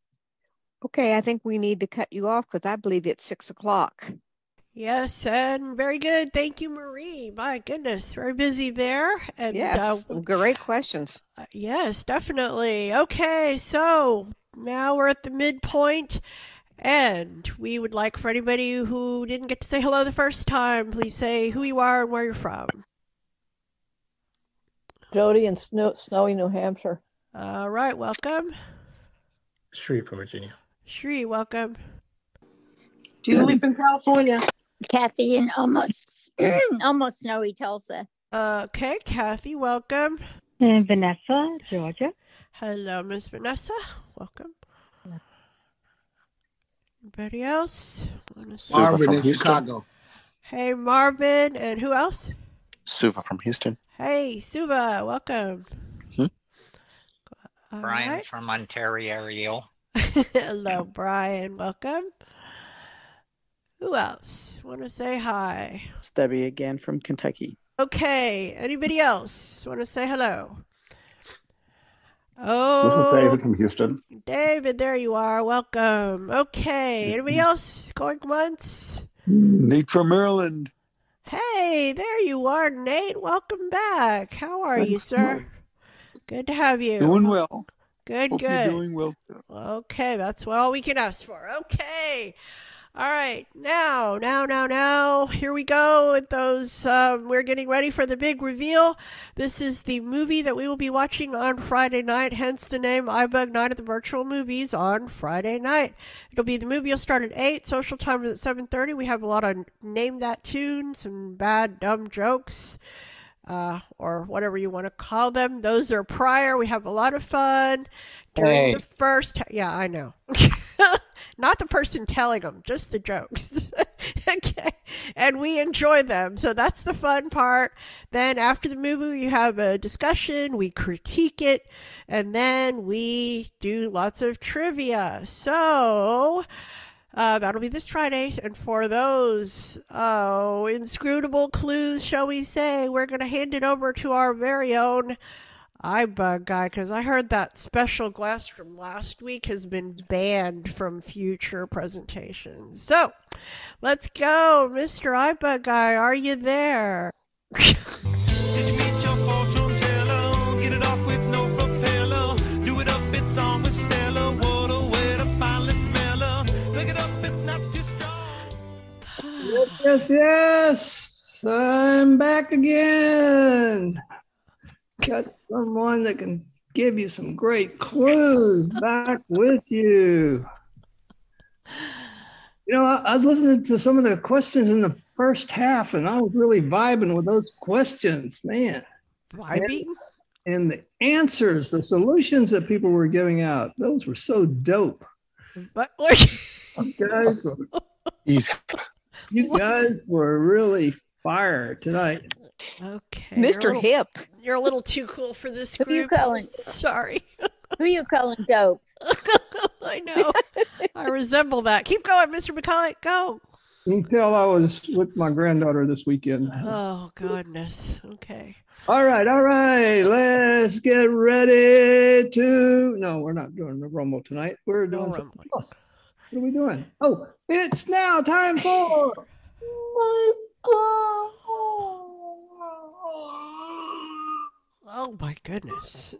Okay, I think we need to cut you off because I believe it's 6 o'clock. Yes, and very good. Thank you, Marie. My goodness, very busy there. And, yes, great questions. Yes, definitely. Okay, so now we're at the midpoint, and we would like for anybody who didn't get to say hello the first time, please say who you are and where you're from. Jody in snowy New Hampshire. All right, welcome. Shree from Virginia. Shree, welcome. Julie from California. Kathy in almost snowy Tulsa. Okay, Kathy, welcome. And Vanessa, Georgia. Hello, Miss Vanessa. Welcome. Anybody else? Marvin in Chicago. Hey, Marvin. And who else? Suva from Houston. Hey, Suva. Welcome. Brian from Ontario. Hello, Brian. Welcome. Who else? Want to say hi? It's Debbie again from Kentucky. Okay. Anybody else want to say hello? Oh, this is David from Houston. David, there you are. Welcome. Okay. Anybody else going once? Nate from Maryland. Hey, there you are, Nate. Welcome back. How are you, sir? Good to have you. Doing well. Good, Hope good. You're doing well. Okay, that's all we can ask for. Okay. All right, now, here we go with those. We're getting ready for the big reveal. This is the movie that we will be watching on Friday night, hence the name iBUG Night at the Virtual Movies on Friday night. It'll be the movie will start at 8, social time is at 7:30. We have a lot of Name That Tune, some bad, dumb jokes, or whatever you want to call them. Those are prior. We have a lot of fun during the first. Yeah, I know. Not the person telling them, just the jokes. Okay. And we enjoy them. So that's the fun part. Then after the movie, you have a discussion, we critique it, and then we do lots of trivia. So that'll be this Friday. And for those inscrutable clues, shall we say, we're going to hand it over to our very own iBUG guy, because I heard that special guest from last week has been banned from future presentations. So let's go, Mr. iBUG guy. Are you there? Did you meet your fortune teller? Get it off with no propeller. Do it up, it's on with Stella. What a way to finally smell her. Look it up, it's not too strong. Yes. I'm back again. Got someone that can give you some great clues. Back with you. You know, I was listening to some of the questions in the first half, and I was really vibing with those questions, man. Vibing? And the answers, the solutions that people were giving out, those were so dope. But you guys were really fire tonight. Okay. Mr. Hip. You're a little too cool for this group. Who you calling? Sorry. Who you calling dope? I know. I resemble that. Keep going, Mr. McCullough. Go. You can tell I was with my granddaughter this weekend. Oh, goodness. Okay. All right. Let's get ready to... No, we're not doing the Rumble tonight. We're doing something else. What are we doing? Oh, it's now time for... Oh, my goodness.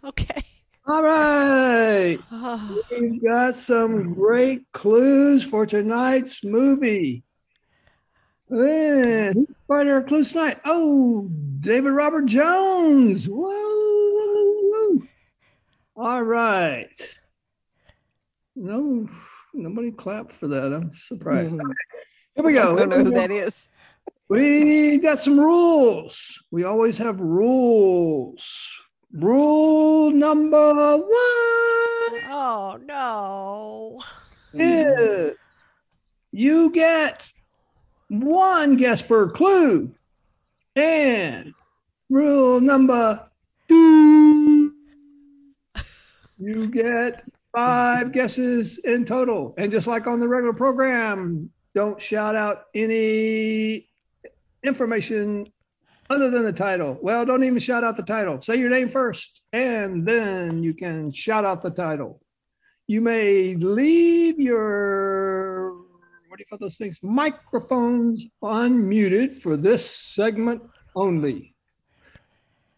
Okay. All right. We've got some great clues for tonight's movie. And who's providing our clues tonight? Oh, David Robert Jones. Whoa. All right. No, nobody clapped for that. I'm surprised. Okay, here we go. I don't know who that is. We got some rules. We always have rules. Rule number 1 Oh, no. is you get 1 guess per clue. And rule number 2, you get 5 guesses in total. And just like on the regular program, don't shout out any information other than the title. Well, don't even shout out the title. Say your name first, and then you can shout out the title. You may leave your, what do you call those things? Microphones unmuted for this segment only,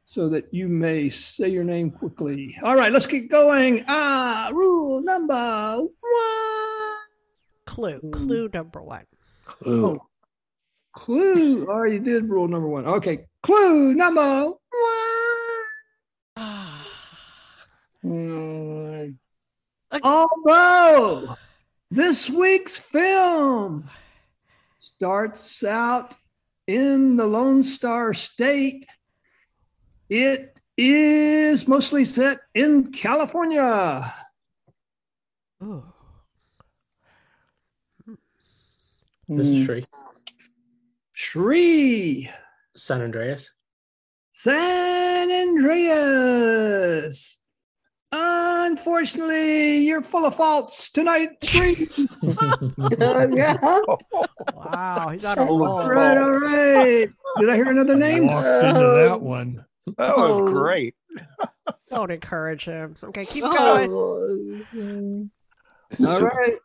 so that you may say your name quickly. All right, let's get going. Rule number 1. Clue number 1. Clue. Oh. Clue. Oh, you did rule number 1. Okay. Clue number 1. Although this week's film starts out in the Lone Star State, it is mostly set in California. Ooh. This is Shree. Shree. San Andreas. San Andreas. Unfortunately, you're full of faults tonight, Shree. Wow, he's on a roll. All right. Did I hear another name? Walked into that one. That was great. Don't encourage him. Okay, keep going. All right.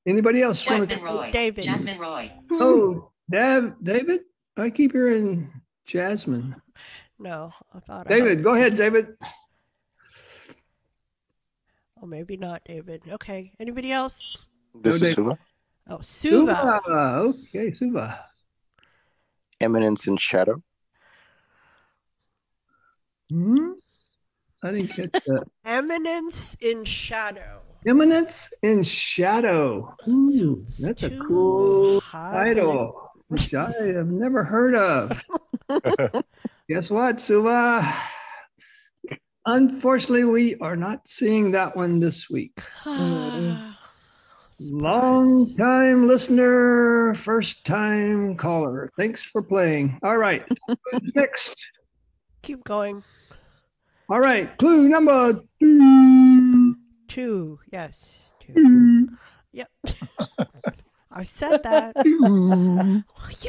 Anybody else? Jasmine Roy. David. Jasmine Roy. Oh, David? I keep hearing Jasmine. No, I thought David, go ahead, David. Oh, maybe not David. Okay. Anybody else? This is Suva. Oh, Suva. Okay, Suva. Eminence in Shadow. I didn't catch that. Eminence in Shadow. Eminence in Shadow. Ooh, that's a cool title, which I have never heard of. Guess what, Suva? Unfortunately, we are not seeing that one this week. Long time listener, first time caller. Thanks for playing. All right. Next. Keep going. All right. Clue number 2. 2. Yes. 2. Yep. I said that. You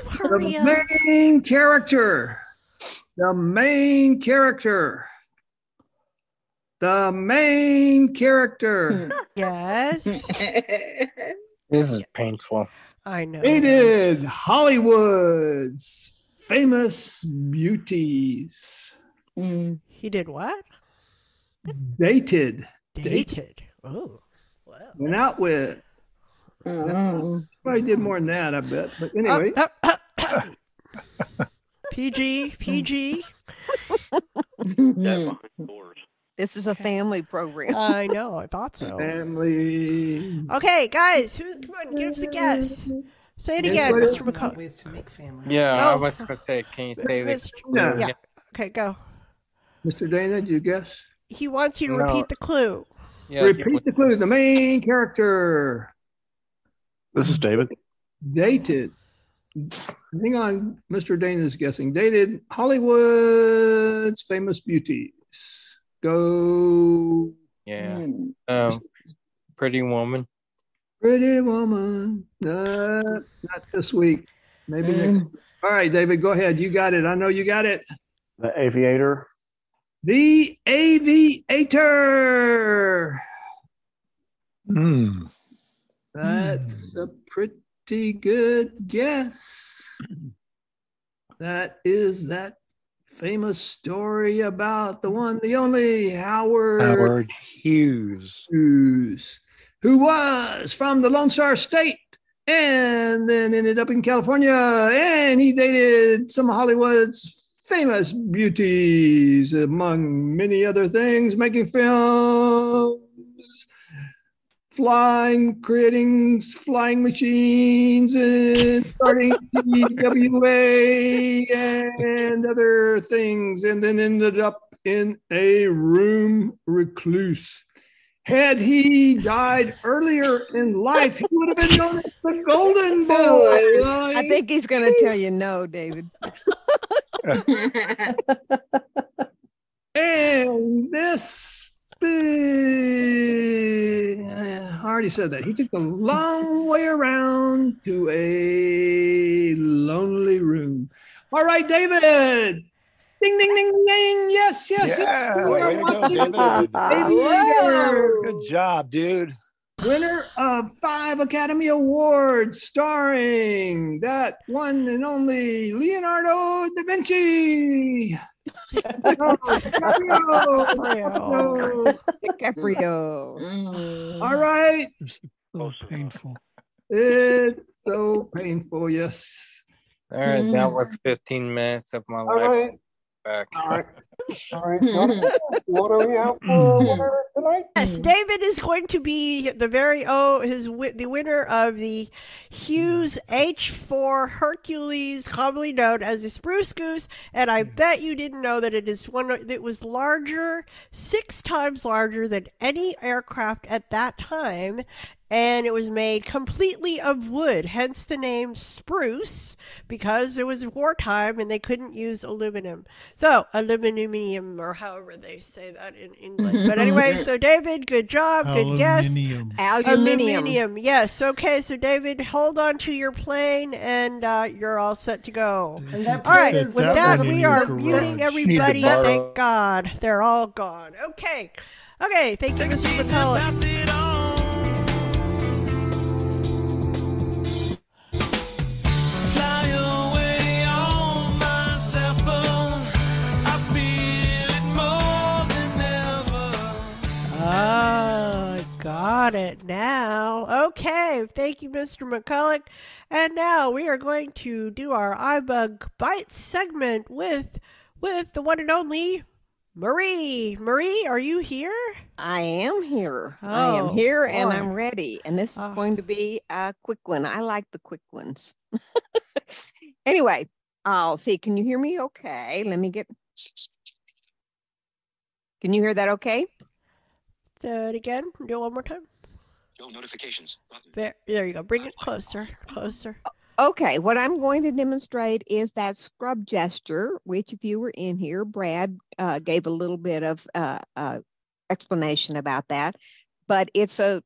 hurry up. The main character. The main character. The main character. Yes. This is painful. I know. Dated Hollywood's famous beauties. He did what? Dated. Dated. Oh. Wow. Went out with. Probably did more than that, I bet. But anyway. PG. This is a family program. I know. I thought so. Family. Okay, guys. Come on, give us a guess. Say it again, Mr. McCall. Ways to make family. Yeah, I was going to say, can you say this? Yeah. Okay, go. Mr. Dana, did you guess? He wants you to repeat the clue. Yes, Repeat the clue. The main character. This is David. Dated. Hang on, Mr. Dana's guessing. Dated Hollywood's famous beauties. Go. Yeah. Pretty Woman. Pretty Woman. Not this week. Maybe next. All right, David, go ahead. You got it. I know you got it. The Aviator. The Aviator. That's a pretty good guess. That is that famous story about the one, the only Howard Hughes, who was from the Lone Star State and then ended up in California, and he dated some of Hollywood's famous beauties, among many other things, making films, creating flying machines, and starting TWA and other things, and then ended up in a room recluse. Had he died earlier in life, he would have been known as the Golden Boy. I think he's going to tell you no, David. And this, I already said that. He took the long way around to a lonely room. All right, David. Ding, ding, ding, ding. Yes, yes. Yeah, You are way to go, watching David. Aviator. Good job, dude. Winner of 5 Academy Awards, starring that one and only Leonardo da Vinci. DiCaprio. All right. So painful. It's so painful, yes. All right, that was 15 minutes of my All life. right. Back. All right. All right. What are we out for tonight? Yes, David is going to be the the winner of the Hughes H4 Hercules, commonly known as the Spruce Goose, and I bet you didn't know that it was larger, 6 times larger than any aircraft at that time, and it was made completely of wood, hence the name Spruce, because it was wartime and they couldn't use aluminum. So, aluminum, or however they say that in England. But anyway, so David, good job, good guess. Aluminium. Yes, okay, so David, hold on to your plane and you're all set to go. And that All right, plane with is that, up we in are your muting garage. everybody. Need to borrow. Thank God. They're all gone. Okay. Okay, thank you, Mr. McCullough. Got it now. Okay, thank you, Mr. McCullough. And now we are going to do our iBUG Bites segment with the one and only Marie. Marie, are you here? I am here. I am here and boy. I'm ready. And this is going to be a quick one. I like the quick ones. Anyway, I'll see. Can you hear me okay? Let me get. Can you hear that okay? Do it again. Do it one more time. Show notifications button. There you go. Bring it closer. Closer. Okay, what I'm going to demonstrate is that scrub gesture, which if you were in here, Brad gave a little bit of explanation about that. But it's a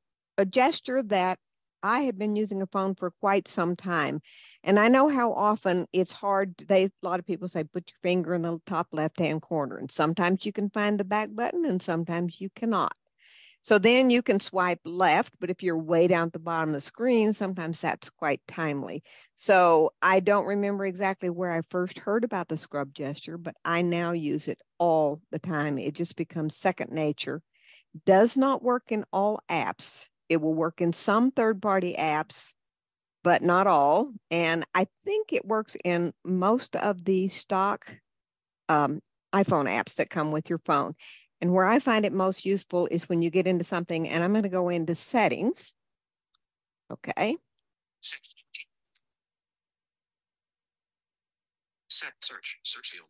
gesture that I have been using a phone for quite some time. And I know how often it's hard. A lot of people say, put your finger in the top left-hand corner. And sometimes you can find the back button and sometimes you cannot. So then you can swipe left, but if you're way down at the bottom of the screen, sometimes that's quite timely. So I don't remember exactly where I first heard about the scrub gesture, but I now use it all the time. It just becomes second nature. Does not work in all apps. It will work in some third-party apps, but not all. And I think it works in most of the stock iPhone apps that come with your phone. And where I find it most useful is when you get into something, and I'm going to go into settings. Okay. Set search field.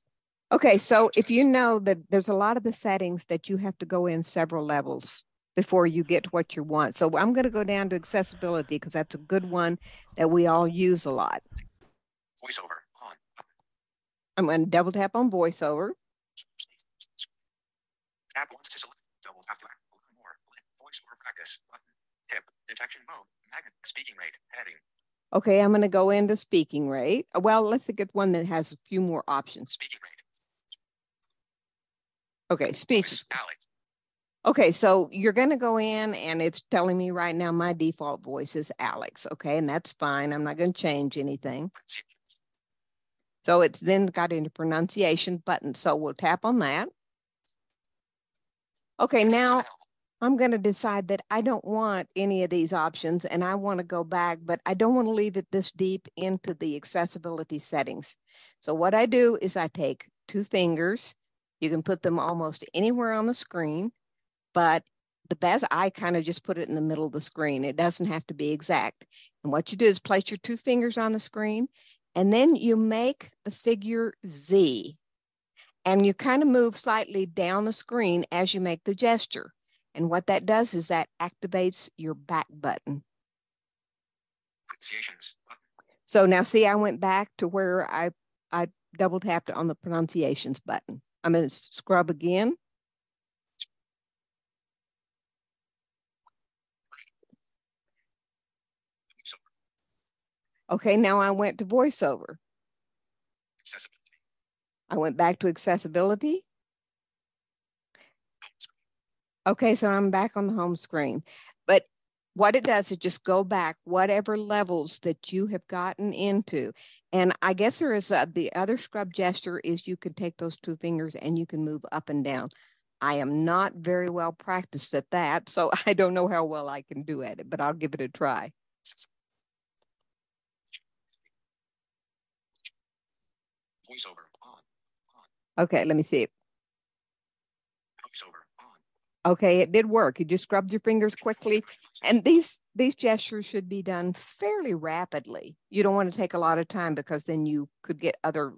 Okay, so if you know that there's a lot of the settings that you have to go in several levels before you get to what you want. So I'm going to go down to accessibility because that's a good one that we all use a lot. Voiceover on. I'm going to double tap on voiceover. Tap once to select. Double tap to act. Learn more. Voiceover practice button. Tip. Detection mode. Magnet. Speaking rate. Heading. Okay, I'm going to go into speaking rate. Well, let's get one that has a few more options. Speaking rate. Okay, speech. Alex. Okay, so you're going to go in and it's telling me right now my default voice is Alex. Okay, and that's fine. I'm not going to change anything. So it's then got into pronunciation button. So we'll tap on that. Okay, now I'm going to decide that I don't want any of these options and I want to go back, but I don't want to leave it this deep into the accessibility settings. So what I do is I take 2 fingers. You can put them almost anywhere on the screen, but the best, I kind of just put it in the middle of the screen. It doesn't have to be exact. And what you do is place your 2 fingers on the screen, and then you make the figure Z. And you kind of move slightly down the screen as you make the gesture. And what that does is that activates your back button. So now see, I went back to where I double tapped on the pronunciations button. I'm going to scrub again. Okay, now I went to voiceover. I went back to accessibility. Okay, so I'm back on the home screen. But what it does is just go back whatever levels that you have gotten into. And I guess there is the other scrub gesture is you can take those 2 fingers and you can move up and down. I am not very well practiced at that, so I don't know how well I can do at it, but I'll give it a try. Voiceover on. Okay, let me see it. Okay, it did work. You just scrubbed your fingers quickly. And these gestures should be done fairly rapidly. You don't want to take a lot of time because then you could get other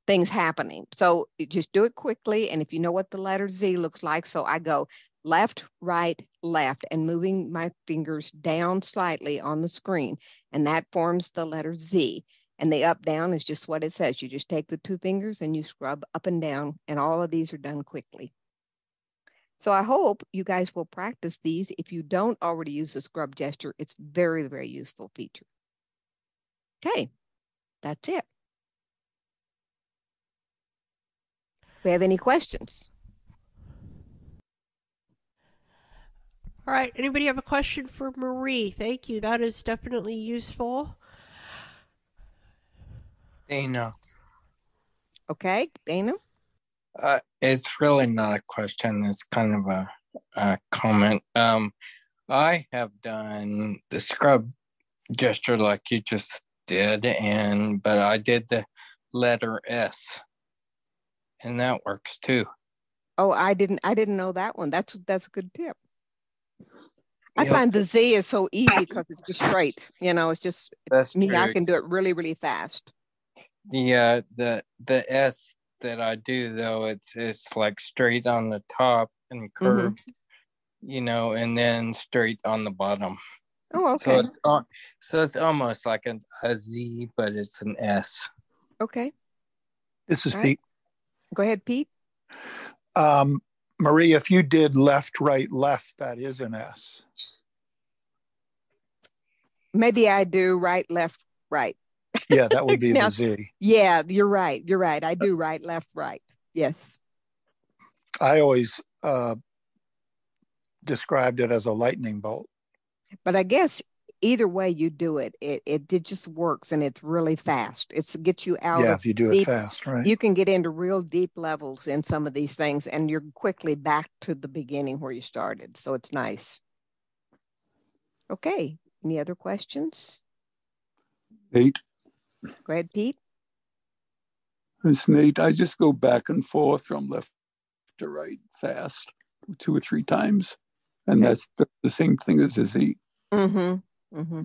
things happening. So you just do it quickly. And if you know what the letter Z looks like, so I go left, right, left, and moving my fingers down slightly on the screen. And that forms the letter Z. And the up down is just what it says. You just take the 2 fingers and you scrub up and down, and all of these are done quickly. So I hope you guys will practice these. If you don't already use the scrub gesture, it's very, very useful feature. Okay, that's it. Do we have any questions? All right, anybody have a question for Marie? Thank you. That is definitely useful. Dana. Okay, Dana? It's really not a question. It's kind of a comment. I have done the scrub gesture like you just did, but I did the letter S, and that works too. Oh, I didn't know that one. That's a good tip. I find the Z is so easy because it's just straight. You know, it's just That's me. true. I can do it really, really fast. The S that I do though, it's like straight on the top and curved, and then straight on the bottom. Oh, okay. So it's almost like a Z, but it's an S. Okay. This is All Pete. Right. Go ahead, Pete. Marie, if you did left, right, left, that is an S. Maybe I do right, left, right. Yeah, that would be now, the Z. Yeah, you're right. You're right. I do right, left, right. Yes. I always described it as a lightning bolt. But I guess either way you do it, it just works, and it's really fast. It gets you out. Yeah, of if you do deep, it fast, right? You can get into real deep levels in some of these things, and you're quickly back to the beginning where you started. So it's nice. Okay. Any other questions? Nate. Go ahead, Pete. It's Nate. I just go back and forth from left to right fast 2 or 3 times. And that's the same thing as a Z. Mm-hmm. Mm-hmm.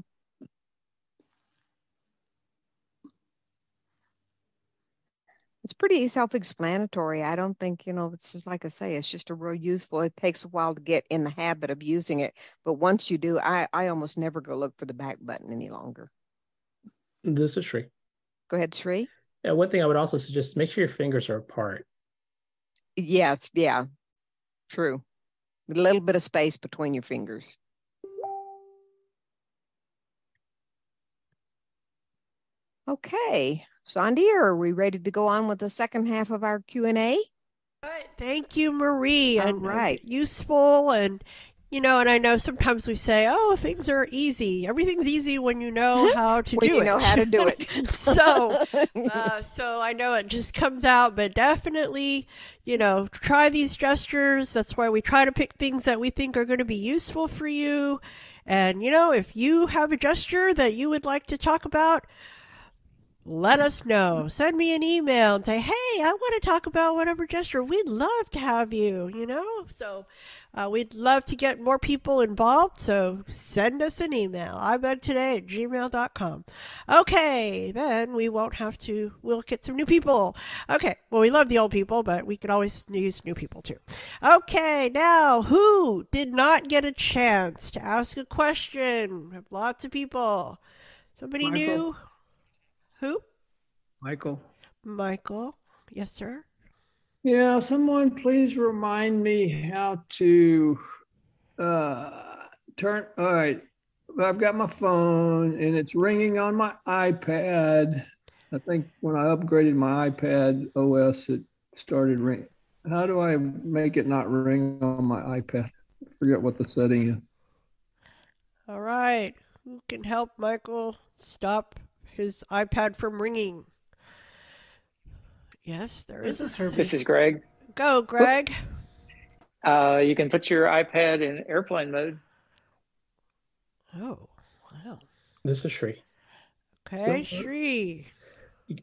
It's pretty self-explanatory. I don't think, it's just like I say, it's just a real useful. It takes a while to get in the habit of using it. But once you do, I almost never go look for the back button any longer. This is Sri. Go ahead, Sri. Yeah, one thing I would also suggest, make sure your fingers are apart. Yes, yeah, true. A little bit of space between your fingers. Okay, Sandhya, are we ready to go on with the second half of our Q&A? All right, thank you, Marie. All right. Useful, and And I know sometimes we say, "Oh, things are easy. Everything's easy when you know how to when do you it." know how to do it. So I know it just comes out, but definitely, try these gestures. That's why we try to pick things that we think are going to be useful for you. And, if you have a gesture that you would like to talk about, let us know. Send me an email and say, hey, I want to talk about whatever gesture. We'd love to have you, So we'd love to get more people involved. So send us an email, ibugtoday@gmail.com. Okay, then we'll get some new people. Okay, well, we love the old people, but we could always use new people too. Okay, now who did not get a chance to ask a question? We have lots of people. Somebody Michael. new? Who? Michael. Michael. Yes, sir. Yeah, someone please remind me how to turn. All right, I've got my phone and it's ringing on my iPad. I think when I upgraded my iPad OS, it started ringing. How do I make it not ring on my iPad? I forget what the setting is. All right. Who can help Michael stop his iPad from ringing? Yes, there is. This is Greg. Go, Greg. You can put your iPad in airplane mode. Oh, wow. This is Shri. Okay, Shri.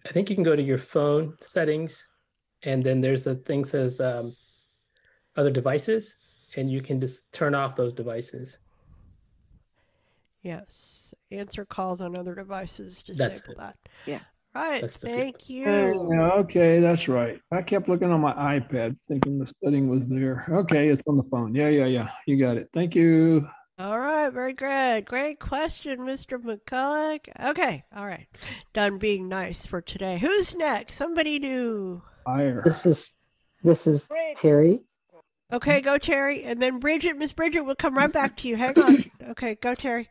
I think you can go to your phone settings, and then there's a thing that says other devices, and you can just turn off those devices. Yes. Answer calls on other devices. That's Disable it. that. Yeah. Right. Thank you. Yeah, okay, that's right. I kept looking on my iPad thinking the setting was there. Okay, it's on the phone. Yeah. You got it. Thank you. All right, very good. Great question, Mr. McCulloch. Okay, all right. Done being nice for today. Who's next? Somebody new. This is Terry. Okay, go Terry. And then Bridget, Miss Bridget, will come right back to you. Hang on. Okay, go Terry.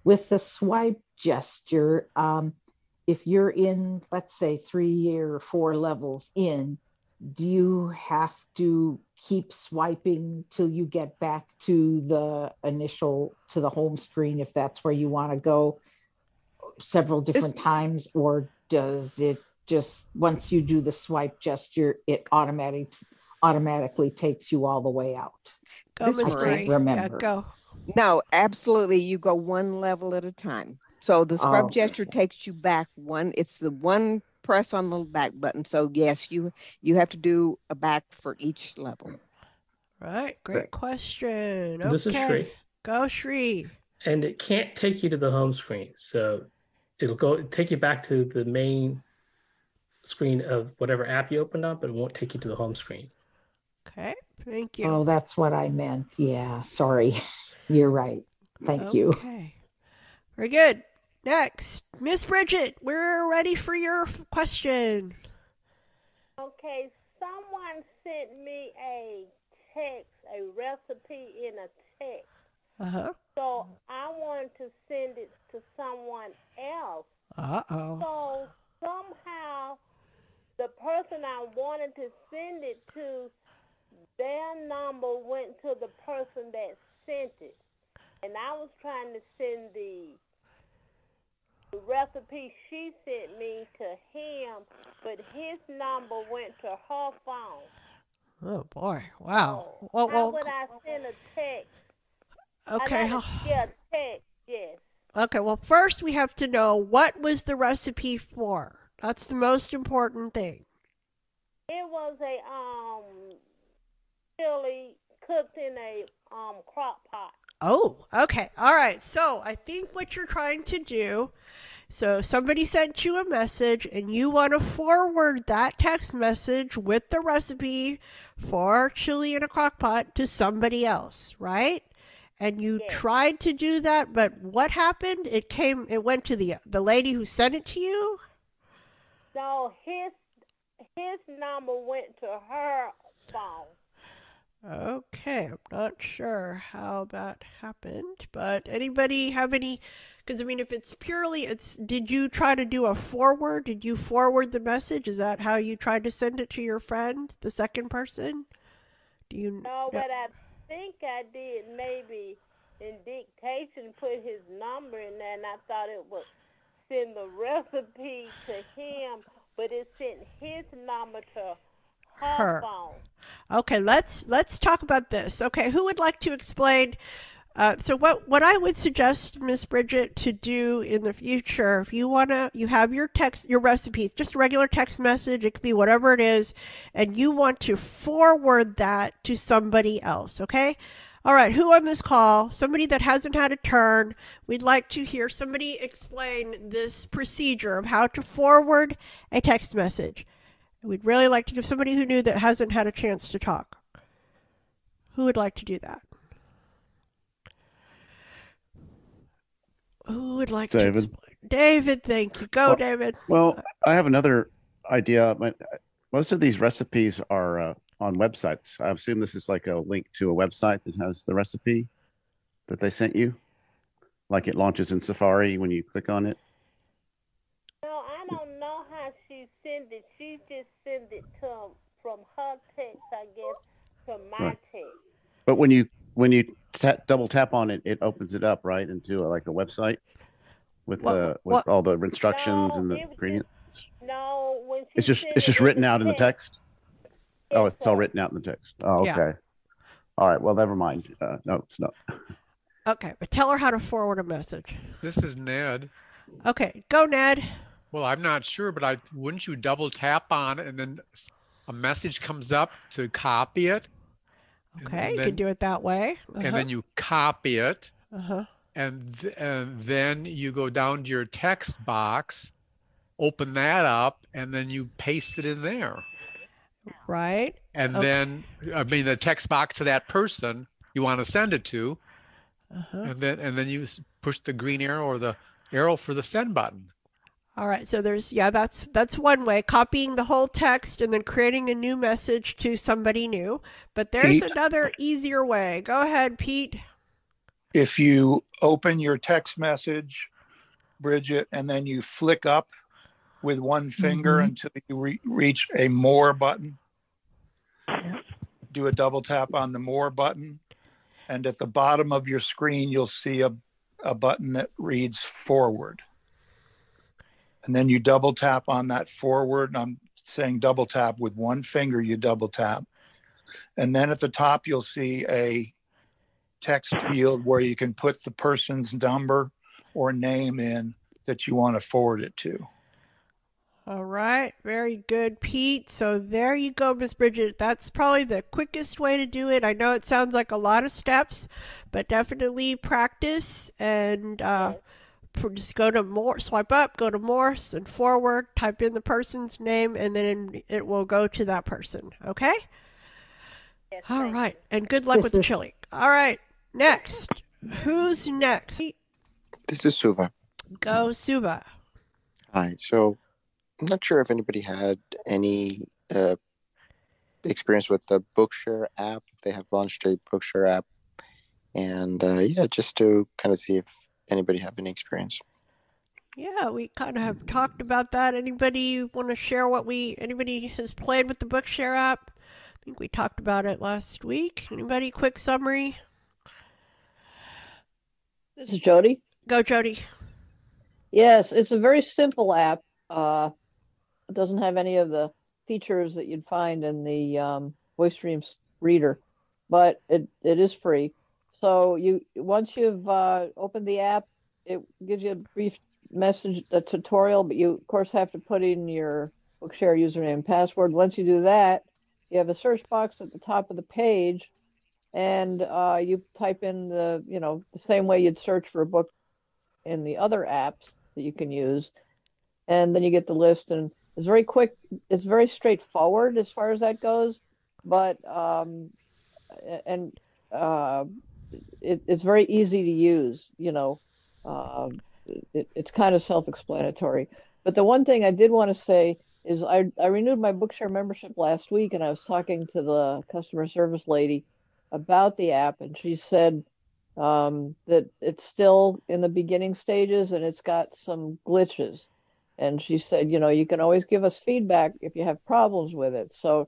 With the swipe gesture, if you're in, let's say, 3 or 4 levels in, do you have to keep swiping till you get back to the home screen, if that's where you want to go, several different times? Or does it just, once you do the swipe gesture, it automatically takes you all the way out? Go, Miss Marie. Remember. Yeah, go. No, absolutely. You go one level at a time. So the scrub gesture takes you back one. It's the one press on the back button. So yes, you have to do a back for each level. Right. Great question. This is Shri. Go Shri. And it can't take you to the home screen. So it'll take you back to the main screen of whatever app you opened up, but it won't take you to the home screen. Okay. Thank you. Oh, that's what I meant. Yeah, sorry. You're right. Thank you. Okay. Very good. Next, Miss Bridget, we're ready for your question. Okay, someone sent me a text, a recipe in a text. Uh-huh. So I wanted to send it to someone else. Uh-oh. So somehow the person I wanted to send it to, their number went to the person that sent it. And I was trying to send the recipe she sent me to him, but his number went to her phone. Oh, boy. Wow. So how would I send a text? Okay. Yeah, text, yes. Okay, well, first we have to know, what was the recipe for? That's the most important thing. It was a chili cooked in a crock pot. Oh, okay. All right. So I think what you're trying to do, so somebody sent you a message and you want to forward that text message with the recipe for chili in a crock pot to somebody else, right? And you tried to do that, but what happened? It went to the lady who sent it to you? No, his number went to her phone. Okay, I'm not sure how that happened, but anybody have any, because I mean, if it's purely, did you try to do a forward? Did you forward the message? Is that how you tried to send it to your friend, the second person? No, think I did maybe in dictation put his number in there, and I thought it would send the recipe to him, but it sent his number to her phone. Okay, let's talk about this. Okay, who would like to explain? So what I would suggest, Miss Bridget, to do in the future, if you have your recipes, just a regular text message, it could be whatever it is, and you want to forward that to somebody else. Okay. All right, who on this call? Somebody that hasn't had a turn. We'd like to hear somebody explain this procedure of how to forward a text message. We'd really like to give somebody who knew that hasn't had a chance to talk. Who would like to do that? Who would like to explain? David, thank you. Go, David. Well, I have another idea. Most of these recipes are on websites. I assume this is like a link to a website that has the recipe that they sent you. Like it launches in Safari when you click on it. No, I don't know how she sent it. She just sent it from her text, I guess, to my text. But when you double tap on it, it opens it up right into like a website with all the instructions and the ingredients. No, when it's just written out in the text. Oh, it's all written out in the text. Oh, okay. Yeah. All right. Well, never mind. No, it's not. Okay, but tell her how to forward a message. This is Ned. Okay, go, Ned. Well, I'm not sure, but wouldn't you double tap on it and then a message comes up to copy it? Okay, you can do it that way. And then you copy it. Uh-huh. And then you go down to your text box, open that up, and then you paste it in there. Right. And then, the text box to that person you want to send it to. Uh-huh. And then you push the green arrow or the arrow for the send button. All right, so that's one way, copying the whole text and then creating a new message to somebody new. But there's another easier way. Go ahead, Pete. If you open your text message, Bridget, and then you flick up with one finger until you reach a more button, do a double tap on the more button, and at the bottom of your screen, you'll see a button that reads forward. And then you double tap on that forward. And I'm saying double tap with one finger, you double tap. And then at the top, you'll see a text field where you can put the person's number or name in that you want to forward it to. All right, very good, Pete. So there you go, Miss Bridget. That's probably the quickest way to do it. I know it sounds like a lot of steps, but definitely practice and just go to more, swipe up, go to more, then forward, type in the person's name, and then it will go to that person. Okay? Yes, all right, and good luck with the chili. All right, next. Who's next? This is Suva. Go, Suva. Hi. So I'm not sure if anybody had any experience with the Bookshare app. They have launched a Bookshare app. And just to kind of see if anybody have any experience. Yeah, we kind of have talked about that. Anybody want to share anybody has played with the Bookshare app? I think we talked about it last week. Anybody, quick summary? This is Jody. Go, Jody. Yes, it's a very simple app. It doesn't have any of the features that you'd find in the VoiceStream reader, but it is free. So once you've opened the app, it gives you a brief message, a tutorial, but you of course have to put in your Bookshare username and password. Once you do that, you have a search box at the top of the page, and you type in the same way you'd search for a book in the other apps that you can use, and then you get the list. And it's very quick. It's very straightforward as far as that goes, but it's very easy to use. It's kind of self-explanatory. But the one thing I did want to say is I renewed my Bookshare membership last week, and I was talking to the customer service lady about the app, and she said that it's still in the beginning stages and it's got some glitches. And she said, you can always give us feedback if you have problems with it. So,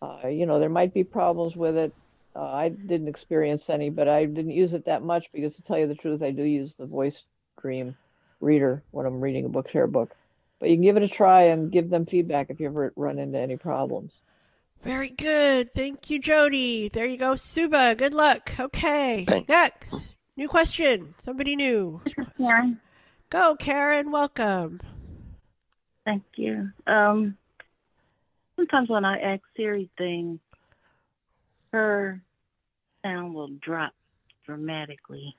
there might be problems with it I didn't experience any, but I didn't use it that much because, to tell you the truth, I do use the voice dream reader when I'm reading a book, share a book. But you can give it a try and give them feedback if you ever run into any problems. Very good. Thank you, Jody. There you go, Suba. Good luck. Okay. Thanks. Next. New question. Somebody new. Karen. Go, Karen. Welcome. Thank you. Sometimes when I ask Siri things, her sound will drop dramatically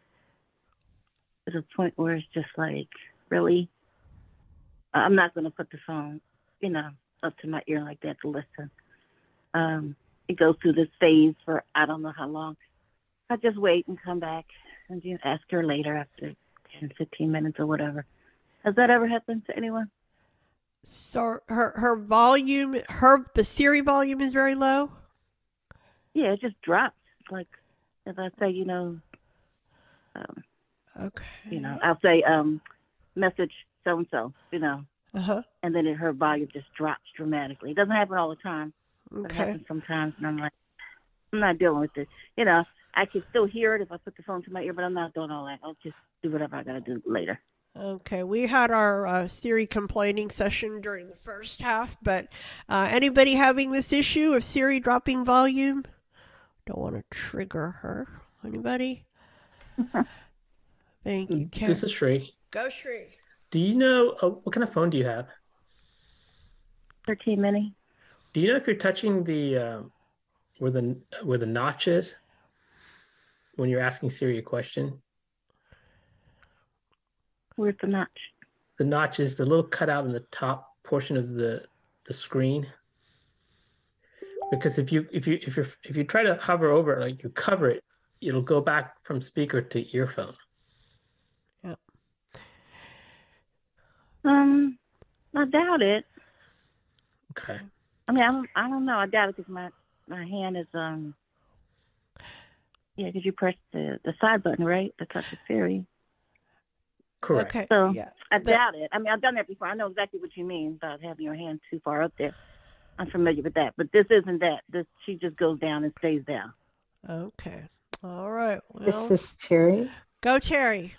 to the point where it's just like, really? I'm not going to put the phone, up to my ear like that to listen. It goes through this phase for I don't know how long. I just wait and come back and just ask her later after 10, 15 minutes or whatever. Has that ever happened to anyone? So her volume, the Siri volume is very low? Yeah, it just drops. Like if I say, okay. I'll say message so and so, Uh-huh. and then her volume just drops dramatically. It doesn't happen all the time. But it Okay. happens sometimes, and I'm like, I'm not dealing with it. I can still hear it if I put the phone to my ear, but I'm not doing all that. I'll just do whatever I got to do later. Okay, we had our Siri complaining session during the first half, but anybody having this issue of Siri dropping volume? Don't want to trigger her. Anybody? Thank you, Karen. This is Shree. Go, Shree. Do you know what kind of phone do you have? 13 mini. Do you know if you're touching the where the notch is when you're asking Siri a question? Where's the notch? The notch is the little cutout in the top portion of the screen. Because if you try to hover over it, like you cover it, it'll go back from speaker to earphone. Yeah. I doubt it. Okay. I mean, I don't know. I doubt it because my hand is because you press the side button, right? To touch the Siri. Correct. Okay. So yeah. I doubt it. I mean, I've done that before. I know exactly what you mean about having your hand too far up there. I'm familiar with that. But this isn't that. She just goes down and stays down. Okay. All right. Well, This is Terry. Go, Terry.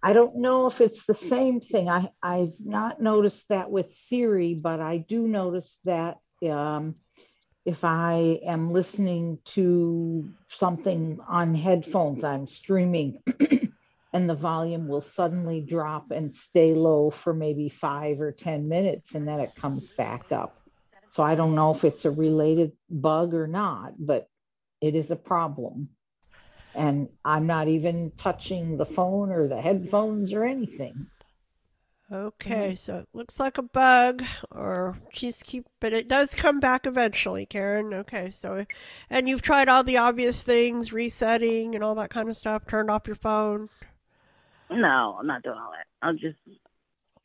I don't know if it's the same thing. I've not noticed that with Siri, but I do notice that if I am listening to something on headphones, I'm streaming, and the volume will suddenly drop and stay low for maybe 5 or 10 minutes, and then it comes back up. So I don't know if it's a related bug or not, but it is a problem. And I'm not even touching the phone or the headphones or anything. Okay, so it looks like a bug, but it does come back eventually, Karen. Okay, and you've tried all the obvious things, resetting and all that kind of stuff, turned off your phone? No, I'm not doing all that. I'll just,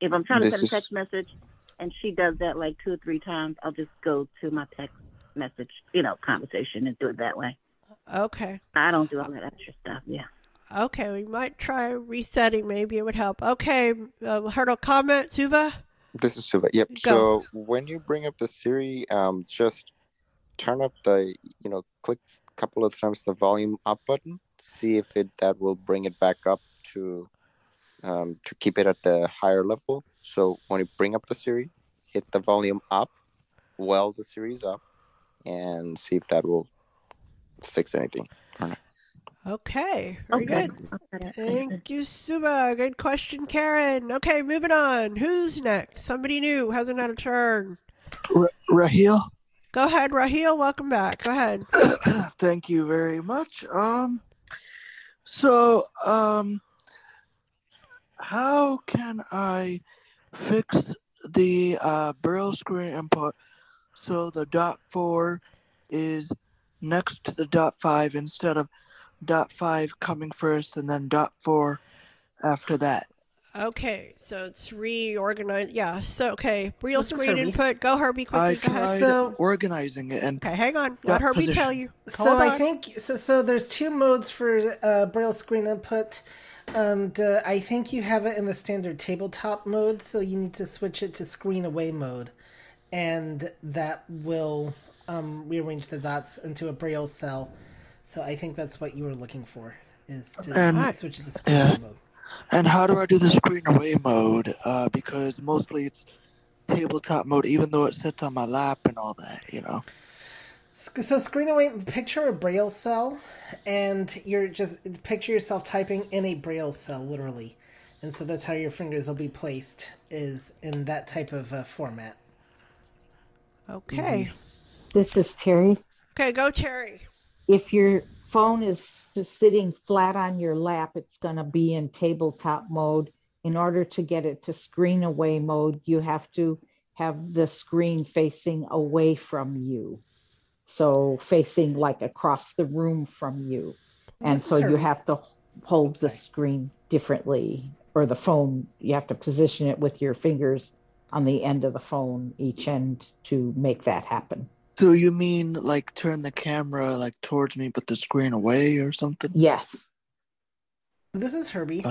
if I'm trying to send a text message and she does that like 2 or 3 times, I'll just go to my text message, conversation and do it that way. Okay. I don't do all that extra stuff, yeah. Okay, we might try resetting. Maybe it would help. Okay, heard a comment, Suva? This is Suva. Yep. Go. So when you bring up the Siri, just turn up the, click a couple of times the volume up button. See if that will bring it back up to keep it at the higher level. So when you bring up the Siri, hit the volume up while the Siri's up, and see if that will fix anything. Okay, very good. Thank you, Suba. Good question, Karen. Okay, moving on. Who's next? Somebody new, hasn't had a turn. Raheel. Go ahead, Raheel. Welcome back. Go ahead. Thank you very much. How can I fix the Braille screen input so the .4 is next to the .5 instead of .5 coming first and then .4 after that? Okay, so it's reorganized. Yeah, so, okay. Braille This is screen Herbie. input. Go, Herbie, quickly. I Go ahead. tried organizing it and Okay, hang on. Let Herbie tell you. So Hold I on. think so. There's 2 modes for Braille screen input, and I think you have it in the standard tabletop mode. So you need to switch it to screen away mode, and that will rearrange the dots into a Braille cell. So I think that's what you were looking for, is to And switch it to screen away mode. And how do I do the screen away mode? Because mostly it's tabletop mode, even though it sits on my lap and all that, you know. So screen away, picture a braille cell, and you're just picture yourself typing in a braille cell, literally, and so that's how your fingers will be placed, is in that type of format. Okay. This is Terry. Okay, go Terry. If your phone is just sitting flat on your lap, it's going to be in tabletop mode. In order to get it to screen away mode, you have to have the screen facing away from you. So facing like across the room from you. And so you have to hold the screen differently, or the phone, you have to position it with your fingers on the end of the phone, each end, to make that happen. So you mean like turn the camera like towards me, but the screen away or something? Yes. This is Herbie.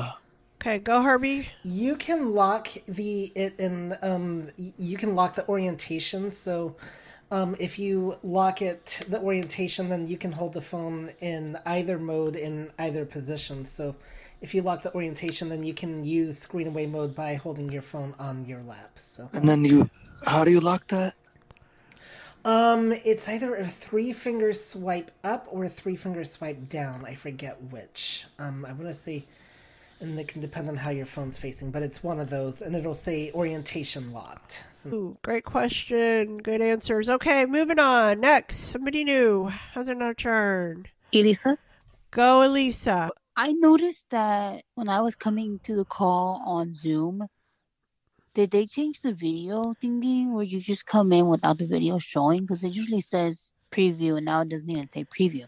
Okay, go Herbie. You can lock you can lock the orientation. So if you lock it, the orientation, then you can hold the phone in either mode, in either position. So if you lock the orientation, then you can use screen away mode by holding your phone on your lap. So. And then how do you lock that? It's either a 3-finger swipe up or a 3-finger swipe down. I forget which. I want to say, and it can depend on how your phone's facing, but it's one of those, and it'll say orientation locked. So, Ooh, great question. Good answers. Okay, moving on. Next, somebody new. Has another turn. Elisa? Go, Elisa. I noticed that when I was coming to the call on Zoom, did they change the video thingy where you just come in without the video showing? Because it usually says preview, and now it doesn't even say preview.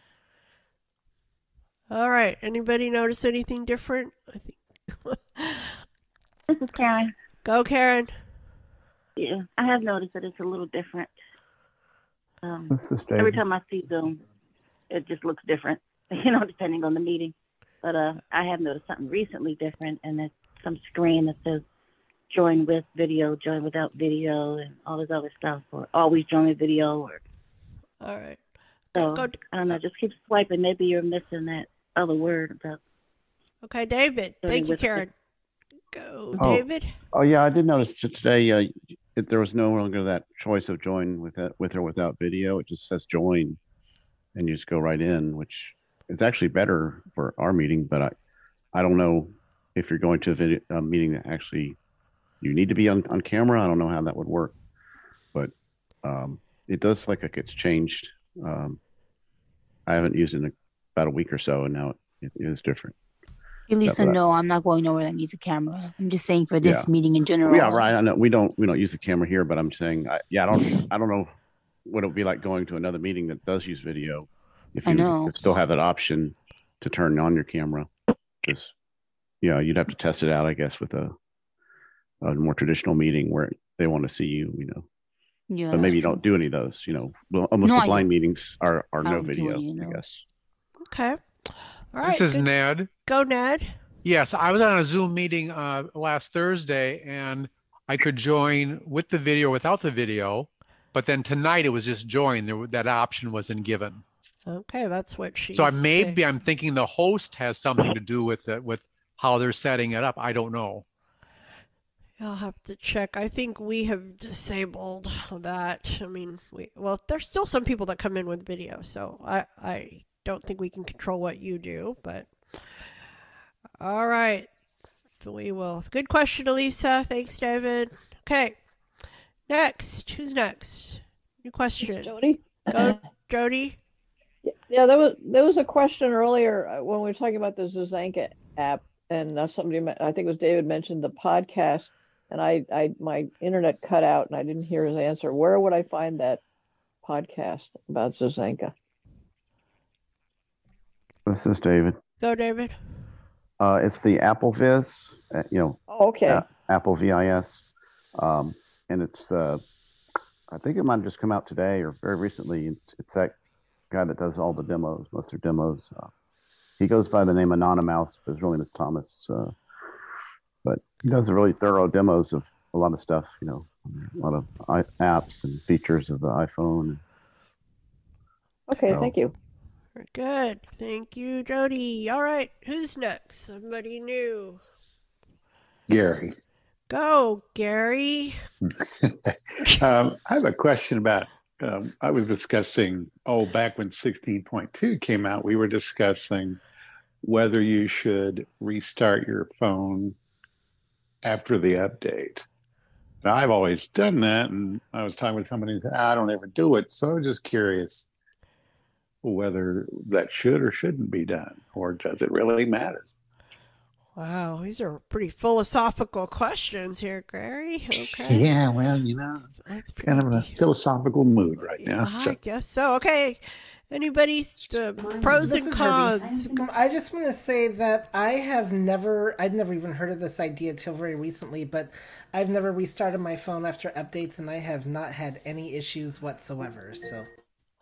All right. Anybody notice anything different? I think. This is Karen. Go, Karen. Yeah, I have noticed that it's a little different. This is David. Every time I see Zoom, it just looks different, depending on the meeting. But I have noticed something recently different, and it's some screen that says join with video, join without video, and all this other stuff, or always join with video. All right. So, I don't know, just keep swiping. Maybe you're missing that other word about. Okay, David. Thank you, Karen. Go, David. Oh, yeah, I did notice today there was no longer that choice of join with or without video. It just says join, and you just go right in, which is actually better for our meeting. But I don't know if you're going to a meeting that actually you need to be on camera. I don't know how that would work, but it does look like it's changed. I haven't used it in about a week or so, and now it is different. Elisa, no, I'm not going nowhere that needs a camera. I'm just saying for this meeting in general. Yeah, right. I know we don't use the camera here, but I'm saying, I don't know what it would be like going to another meeting that does use video. If you could still have that option to turn on your camera, because you'd have to test it out, I guess, with a more traditional meeting where they want to see you, Yeah, but maybe you don't do any of those, almost the blind meetings are no video, I guess. Okay. All right. This is Ned. Go, Ned. Yes, I was on a Zoom meeting last Thursday, and I could join with the video or without the video, but then tonight it was just join. That option wasn't given. Okay, that's what she. So I'm thinking the host has something to do with it, with how they're setting it up. I don't know. I'll have to check. I think we have disabled that. I mean, there's still some people that come in with video, so I don't think we can control what you do, but all right. We will. Good question, Elisa. Thanks, David. Okay. Next. Who's next? New question. Jody. Go, Jody. Yeah, there was a question earlier when we were talking about the Zuzanka app, and somebody, I think it was David, mentioned the podcast, and my internet cut out and I didn't hear his answer. Where would I find that podcast about Zuzanka? This is David. Go, David. It's the Apple Viz, okay. Apple VIS, and it's I think it might have just come out today or very recently. It's that guy that does all the demos, most of their demos. He goes by the name Anonymous, but his real name is Thomas. But he does really thorough demos of a lot of stuff, a lot of apps and features of the iPhone. Okay, thank you. Very good. Thank you, Jody. All right, who's next? Somebody new. Gary. Go, Gary. I have a question about, I was discussing, back when 16.2 came out, we were discussing whether you should restart your phone after the update. Now, I've always done that, and I was talking with somebody who said, I don't ever do it. So I'm just curious whether that should or shouldn't be done, or does it really matter? Wow, these are pretty philosophical questions here, Gary. Okay. Yeah, well, kind of in a philosophical mood right now. I guess so. Okay. Anybody, the pros This and is cons? Herbie. I just want to say that I'd never even heard of this idea till very recently, but I've never restarted my phone after updates, and I have not had any issues whatsoever. So,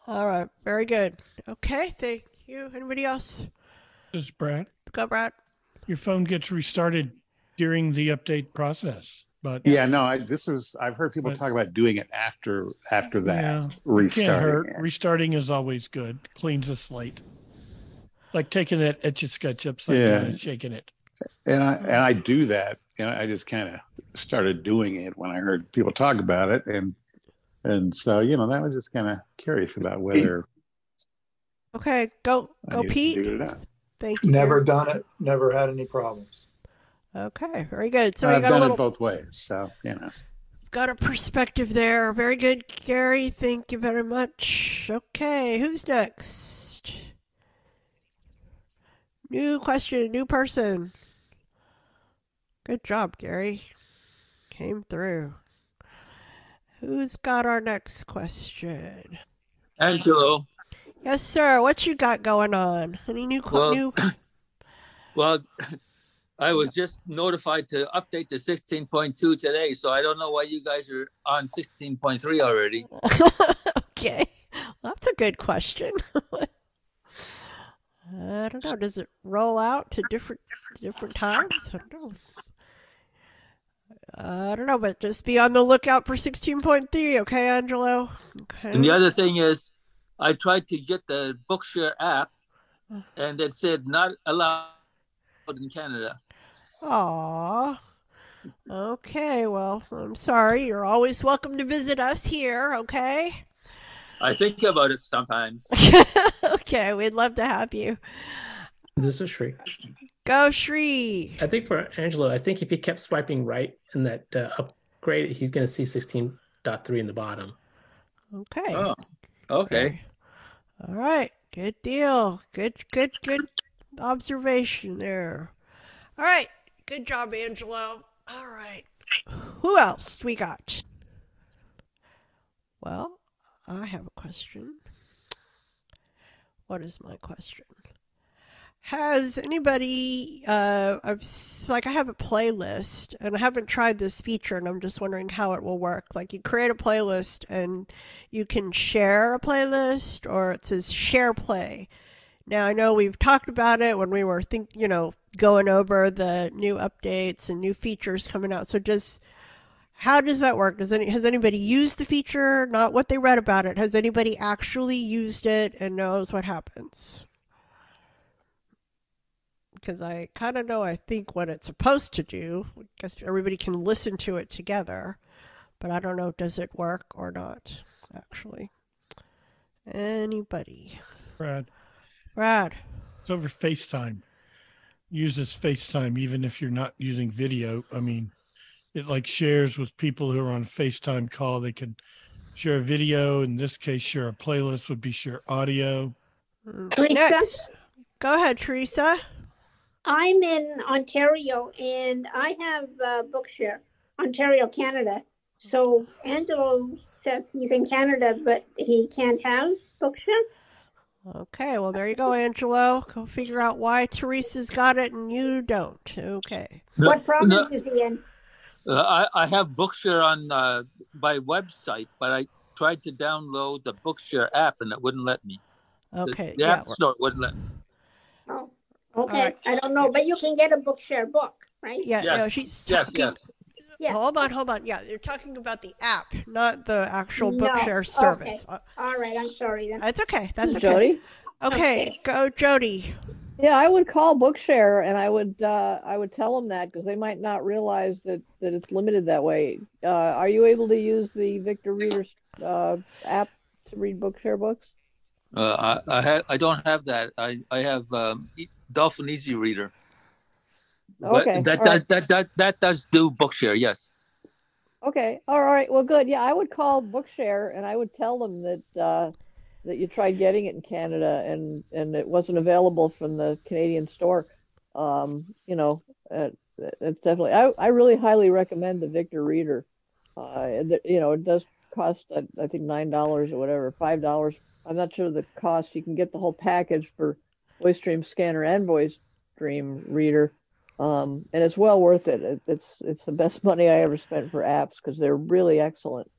all right, very good. Okay, thank you. Anybody else? This is Brad. Go, Brad. Your phone gets restarted during the update process, but yeah, no, I've heard people talk about doing it after that. Restarting. Restarting is always good. Cleans the slate. Like taking that Etch-a-Sketch upside down and shaking it. And I do that. I just kind of started doing it when I heard people talk about it, and so that was just kind of curious about whether. Okay, go, Pete. Thank you. Never done it. Never had any problems. Okay, very good. So I've done it both ways, so got a perspective there. Very good, Gary. Thank you very much. Okay, who's next? New question, new person. Good job, Gary. Came through. Who's got our next question? Angelo. Yes, sir. What you got going on? Any new? Well, I was just notified to update to 16.2 today, so I don't know why you guys are on 16.3 already. Okay, well, that's a good question. I don't know. Does it roll out to different times? I don't know, but just be on the lookout for 16.3, okay, Angelo? Okay. And the other thing is, I tried to get the Bookshare app, and it said not allowed in Canada. Aw. Okay, well, I'm sorry. You're always welcome to visit us here, okay? I think about it sometimes. Okay, we'd love to have you. This is Shri. Go, Shri. I think for Angelo, I think if he kept swiping right in that upgrade, he's going to see 16.3 in the bottom. Okay. Oh, okay. All right. Good deal. Good observation there. All right. Good job, Angelo. All right. Who else we got? Well, I have a question. What is my question? Has anybody, I have a playlist, and I haven't tried this feature, and I'm just wondering how it will work. Like, you create a playlist, and you can share a playlist, or it says share play. Now, I know we've talked about it when we were going over the new updates and new features coming out. So how does that work? Has anybody used the feature? Not what they read about it. Has anybody actually used it and knows what happens? Because I kind of know, I think, what it's supposed to do. I guess everybody can listen to it together. But I don't know, does it work or not, actually? Anybody? Brad. It's over FaceTime. Uses FaceTime even if you're not using video. I mean, it shares with people who are on FaceTime call. They can share a video. In this case, share a playlist would be share audio. Teresa? Next. Go ahead, Teresa. I'm in Ontario, and I have Bookshare, Ontario, Canada. So Angelo says he's in Canada, but he can't have Bookshare. Okay, well, there you go, Angelo. Go figure out why Teresa's got it and you don't. Okay. What province is he in? I have Bookshare on my website, but I tried to download the Bookshare app, and it wouldn't let me. Okay. The App Store wouldn't let me. Oh, okay. I don't know, but you can get a Bookshare book, right? Yeah, yes. no, she's talking. Yes. Yeah. Hold on. Yeah, you're talking about the app, not the actual No. Bookshare service. Okay. All right, I'm sorry then. That's okay. That's okay. Jody? Okay, go Jody. Yeah, I would call Bookshare and I would tell them that because they might not realize that it's limited that way. Are you able to use the Victor Reader app to read Bookshare books? I don't have that. I have Dolphin Easy Reader. But Okay, that does do Bookshare, yes. Okay, all right. Well, good. Yeah, I would call Bookshare and I would tell them that you tried getting it in Canada and it wasn't available from the Canadian store. It's definitely. I really highly recommend the Victor Reader. It does cost I think $9 or whatever, $5. I'm not sure the cost. You can get the whole package for VoiceStream Scanner and VoiceStream Reader. And it's well worth it. It's the best money I ever spent for apps because they're really excellent.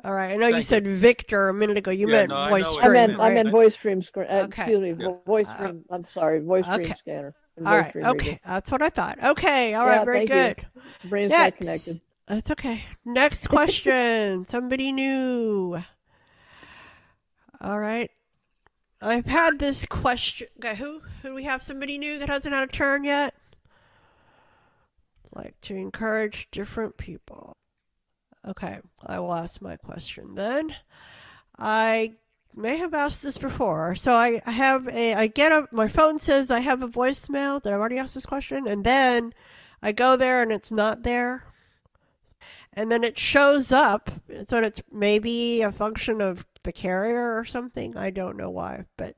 All right. I know you said Victor a minute ago. You meant VoiceStream. I meant VoiceStream. Okay. Excuse me, VoiceStream. I'm sorry, VoiceStream Scanner. All right. Okay. That's what I thought. Okay. All right. Very good. Brain's not connected. That's okay. Next question. Somebody new. All right. I've had this question. Okay, who do we have? Somebody new that hasn't had a turn yet? Like to encourage different people. Okay, I will ask my question then. I may have asked this before. So my phone says I have a voicemail. Did I already ask this question? And then I go there and it's not there. And then it shows up. So it's maybe a function of the carrier or something. I don't know why. But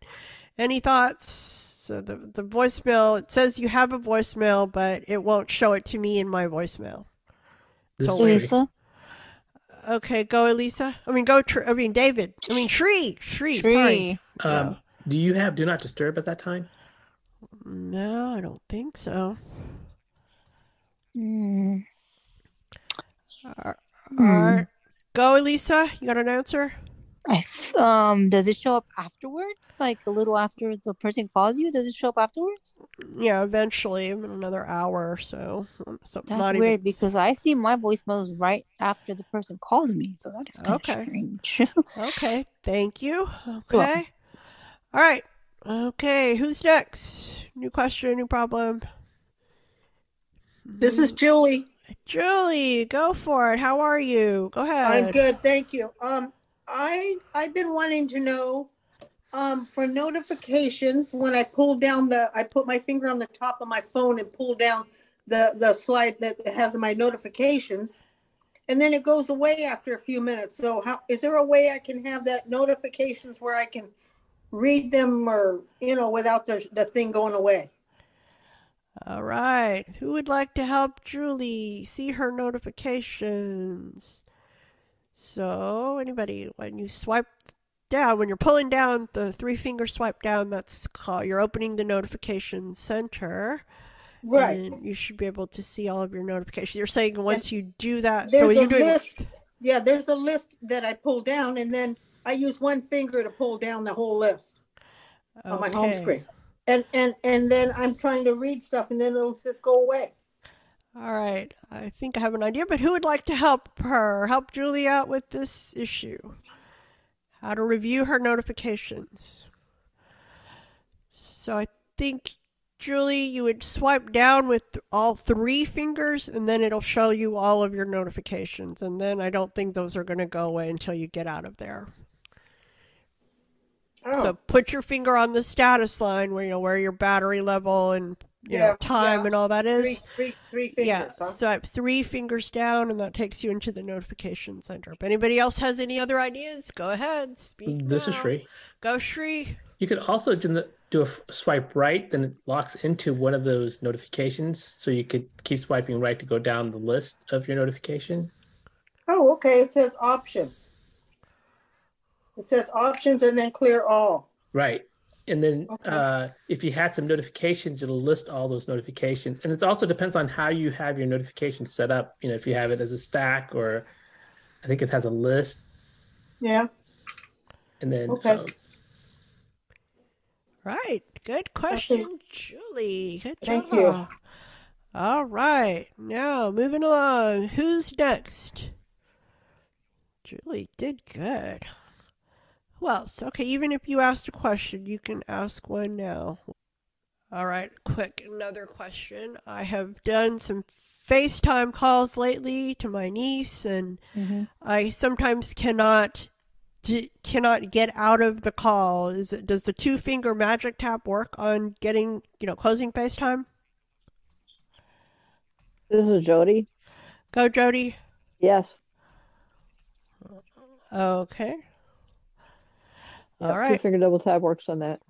any thoughts? So the voicemail, it says you have a voicemail, but it won't show it to me in my voicemail. Lisa? Okay, go Elisa. David. Shree. Sorry. Do you have Do Not Disturb at that time? No, I don't think so. All right. Go Elisa. You got an answer? Does it show up afterwards? Like a little after the person calls you? Does it show up afterwards? Yeah, eventually, in another hour or so. That's weird because I see my voicemails right after the person calls me, so that is kind of strange. Okay, thank you. Okay. All right. Okay, who's next? New question, new problem. This is Julie. Julie, go for it. How are you? Go ahead. I'm good, thank you. I've been wanting to know for notifications when I pull down I put my finger on the top of my phone and pull down the slide that has my notifications, and then it goes away after a few minutes. So is there a way I can have that notifications where I can read them or without the thing going away? All right. Who would like to help Julie see her notifications? So, anybody, when you swipe down, when you're pulling down the 3-finger swipe down, that's called, you're opening the notification center. Right. And you should be able to see all of your notifications. You're saying once you do that, there's a list. Yeah, there's a list that I pull down, and then I use one finger to pull down the whole list on my home screen. And then I'm trying to read stuff, and then it'll just go away. All right. I think I have an idea, but who would like to help Julie out with this issue? How to review her notifications. So I think, Julie, you would swipe down with all 3 fingers, and then it'll show you all of your notifications. And then I don't think those are going to go away until you get out of there. Oh. So put your finger on the status line where your battery level and time and all that is. Three fingers. Yeah, swipe 3 fingers down, and that takes you into the notification center. If anybody else has any other ideas, go ahead. Speak This now. is Shri. Go, Shri. You could also do a swipe right, then it locks into one of those notifications, so you could keep swiping right to go down the list of your notification. Oh, okay. It says options. It says options and then clear all. Right. And then if you had some notifications, it'll list all those notifications. And it also depends on how you have your notifications set up. If you have it as a stack, or I think it has a list. Yeah. And then. Right. Good question, Julie. Good job. Thank you. All right. Now, moving along. Who's next? Julie did good. Who else? Okay, even if you asked a question, you can ask one now. All right, quick, another question. I have done some FaceTime calls lately to my niece, and I sometimes cannot get out of the call. Does the 2-finger magic tap work on getting, closing FaceTime? This is Jody. Go, Jody. Yes. Okay. Yep, All right. 2-finger double tap works on that.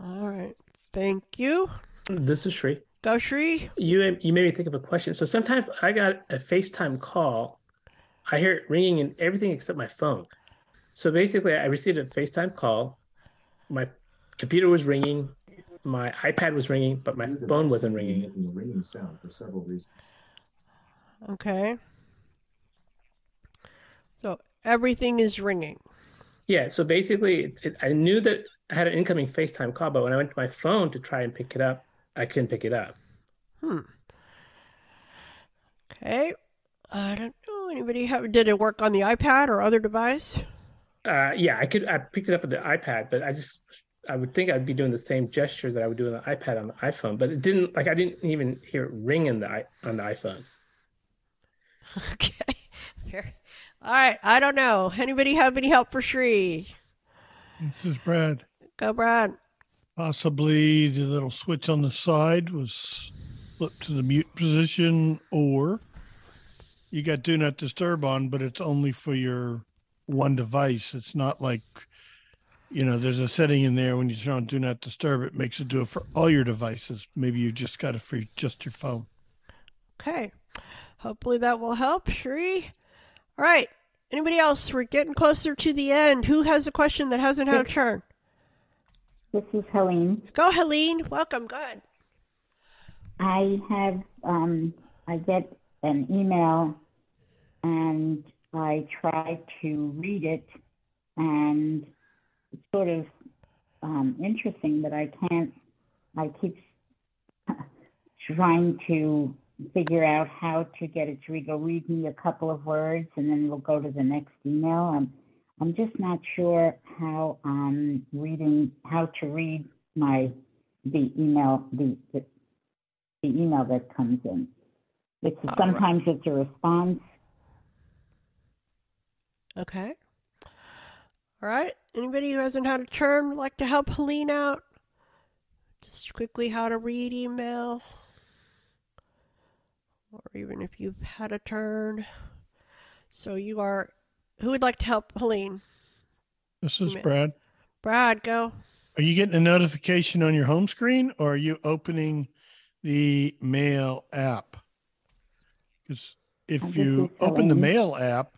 All right. Thank you. This is Shri. Go, Shri. You made me think of a question. So sometimes I got a FaceTime call. I hear it ringing in everything except my phone. So basically, I received a FaceTime call. My computer was ringing, my iPad was ringing, but my phone wasn't ringing. Making a ringing sound for several reasons. Okay. So everything is ringing. Yeah. So basically, I knew that I had an incoming FaceTime call, but when I went to my phone to try and pick it up, I couldn't pick it up. Okay. I don't know. Anybody did it work on the iPad or other device? Yeah, I picked it up with the iPad, but I would think I'd be doing the same gesture that I would do on the iPad on the iPhone, but it didn't, I didn't even hear it ring on the iPhone. Okay. Fair. All right. I don't know. Anybody have any help for Shri? This is Brad. Go, Brad. Possibly the little switch on the side was flipped to the mute position, or you got do not disturb on, but it's only for your one device. It's not like, there's a setting in there when you turn on do not disturb, it makes it do it for all your devices. Maybe you just got it for just your phone. Okay. Hopefully that will help, Shri. All right. Anybody else? We're getting closer to the end. Who has a question that hasn't had a turn? This is Helene. Go, Helene. Welcome. Go ahead. I get an email and I try to read it, and it's sort of interesting that I keep trying to figure out how to get it to read. Go read me a couple of words and then we'll go to the next email. I'm just not sure how to read the email that comes in. Sometimes it's a response. Okay. All right. Anybody who hasn't had a turn would like to help Helene out? Just quickly how to read email. Or even if you've had a turn. So who would like to help Helene? This is Brad. Brad, go. Are you getting a notification on your home screen, or are you opening the Mail app? Because if you open the Mail app,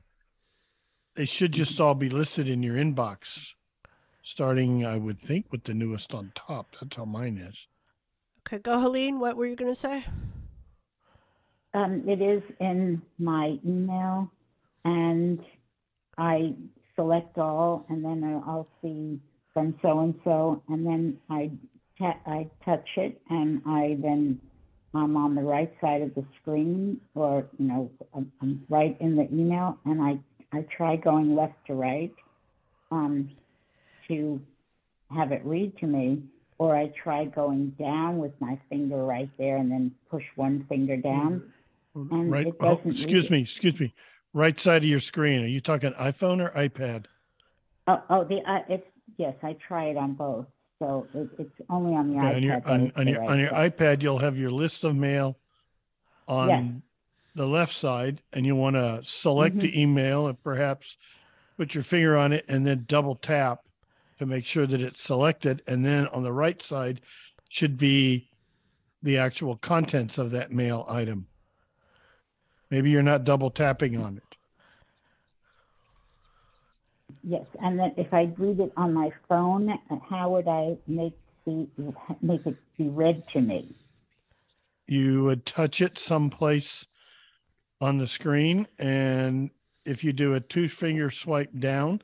they should just all be listed in your inbox, starting, I would think, with the newest on top. That's how mine is. Okay, go, Helene. What were you going to say? It is in my email, and I select all, and then I'll see from so-and-so, and then I touch it, and I'm on the right side of the screen, or, I'm right in the email, and I try going left to right to have it read to me, or I try going down with my finger right there and then push one finger down. And right. it doesn't excuse me. Right side of your screen. Are you talking iPhone or iPad? Yes, I try it on both. So it's only on the iPad. On your iPad, you'll have your list of mail on the left side, and you want to select the email and perhaps put your finger on it and then double tap to make sure that it's selected. And then on the right side should be the actual contents of that mail item. Maybe you're not double tapping on it. Yes, and then if I read it on my phone, how would I make it be read to me? You would touch it someplace on the screen, and if you do a 2-finger swipe down,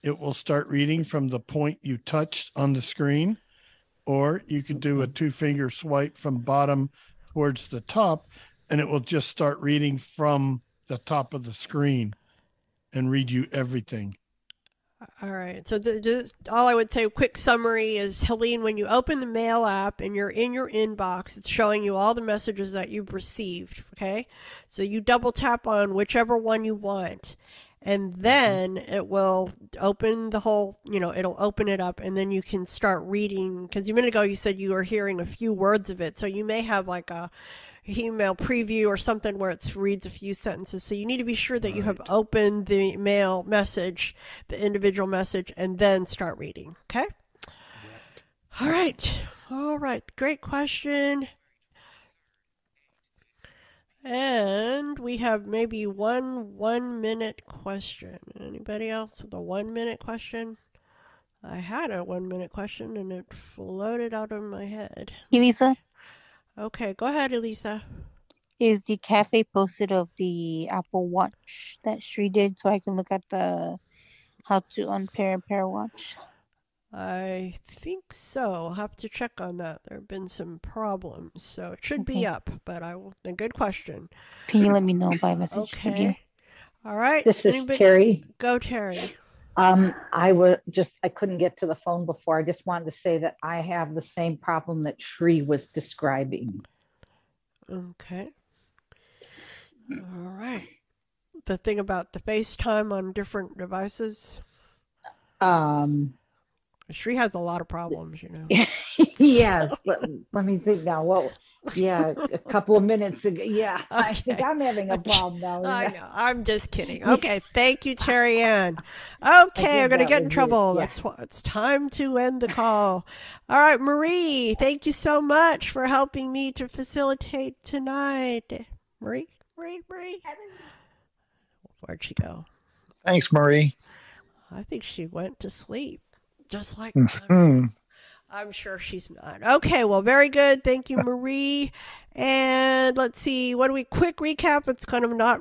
it will start reading from the point you touched on the screen, or you could do a 2-finger swipe from bottom towards the top, and it will just start reading from the top of the screen and read you everything. All right. So just all I would say, a quick summary is, Helene, when you open the mail app and you're in your inbox, it's showing you all the messages that you've received. Okay. So you double tap on whichever one you want, and then it will open the whole, it'll open it up, and then you can start reading. Because a minute ago you said you were hearing a few words of it. So you may have like a email preview or something where it reads a few sentences. So you need to be sure that you have opened the mail message, the individual message, and then start reading. Okay? All right. All right. Great question. And we have maybe one 1-minute question. Anybody else with a 1-minute question? I had a 1-minute question and it floated out of my head. Elisa? Okay, go ahead, Elisa. Is the cafe posted of the Apple Watch that Sri did, so I can look at the how to unpair and pair watch? I think so. I'll have to check on that. There have been some problems, so it should be up, but a good question. Can you let me know by message? Okay. Thank you. All right. This is Terry. Go, Terry. I couldn't get to the phone before. I just wanted to say that I have the same problem that Shri was describing. Okay. All right. The thing about the FaceTime on different devices. Shri has a lot of problems, Yes, but let me think now. A couple of minutes ago. Yeah, okay. I think I'm having a problem now. I know. I'm just kidding. Okay, thank you, Terry Ann. Okay, I'm going to get in trouble. Yeah. It's time to end the call. All right, Marie, thank you so much for helping me to facilitate tonight. Marie? Where'd she go? Thanks, Marie. I think she went to sleep, just like I'm sure she's not. Okay, well, very good. Thank you, Marie. And let's see, quick recap. It's kind of not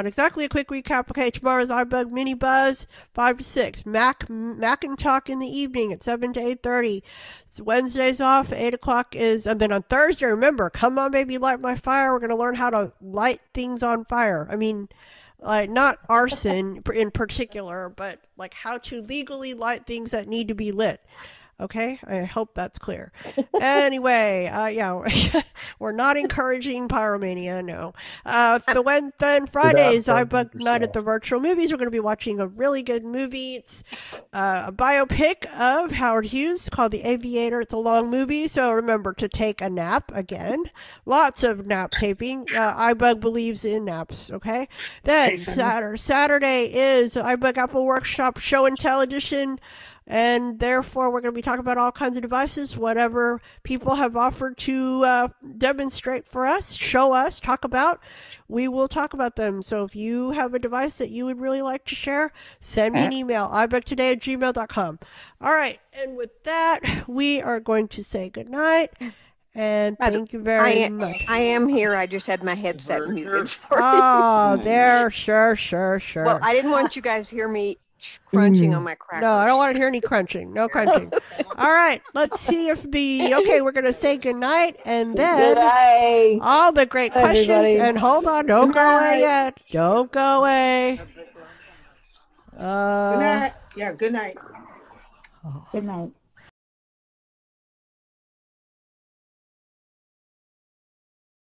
exactly a quick recap. Okay, tomorrow's iBUG Mini Buzz, 5 to 6. Mac and Talk in the evening at 7 to 8:30. So Wednesday's off, 8 o'clock and then on Thursday, remember, come on, baby, light my fire. We're going to learn how to light things on fire. I mean, not arson in particular, but like how to legally light things that need to be lit. Okay, I hope that's clear. Anyway, we're not encouraging pyromania, no. Then Fridays, iBUG Night at the Virtual Movies. We're going to be watching a really good movie. It's a biopic of Howard Hughes called The Aviator. It's a long movie, so remember to take a nap again. Lots of nap taping. iBUG believes in naps, okay? Then Saturday is iBUG Apple Workshop Show and Tell Edition. And therefore, we're going to be talking about all kinds of devices, whatever people have offered to demonstrate for us, show us, talk about. We will talk about them. So if you have a device that you would really like to share, send me an email, ibugtoday@gmail.com. All right. And with that, we are going to say goodnight. And thank you very much. I am here. I just had my headset muted. Oh, there. Sure. Well, I didn't want you guys to hear me crunching on my crackers. No, I don't want to hear any crunching. No crunching. All right. Let's see if we're going to say goodnight and then all the great questions. Everybody. And hold on. Don't go away yet. Don't go away. Good night. Yeah, good night. Good night.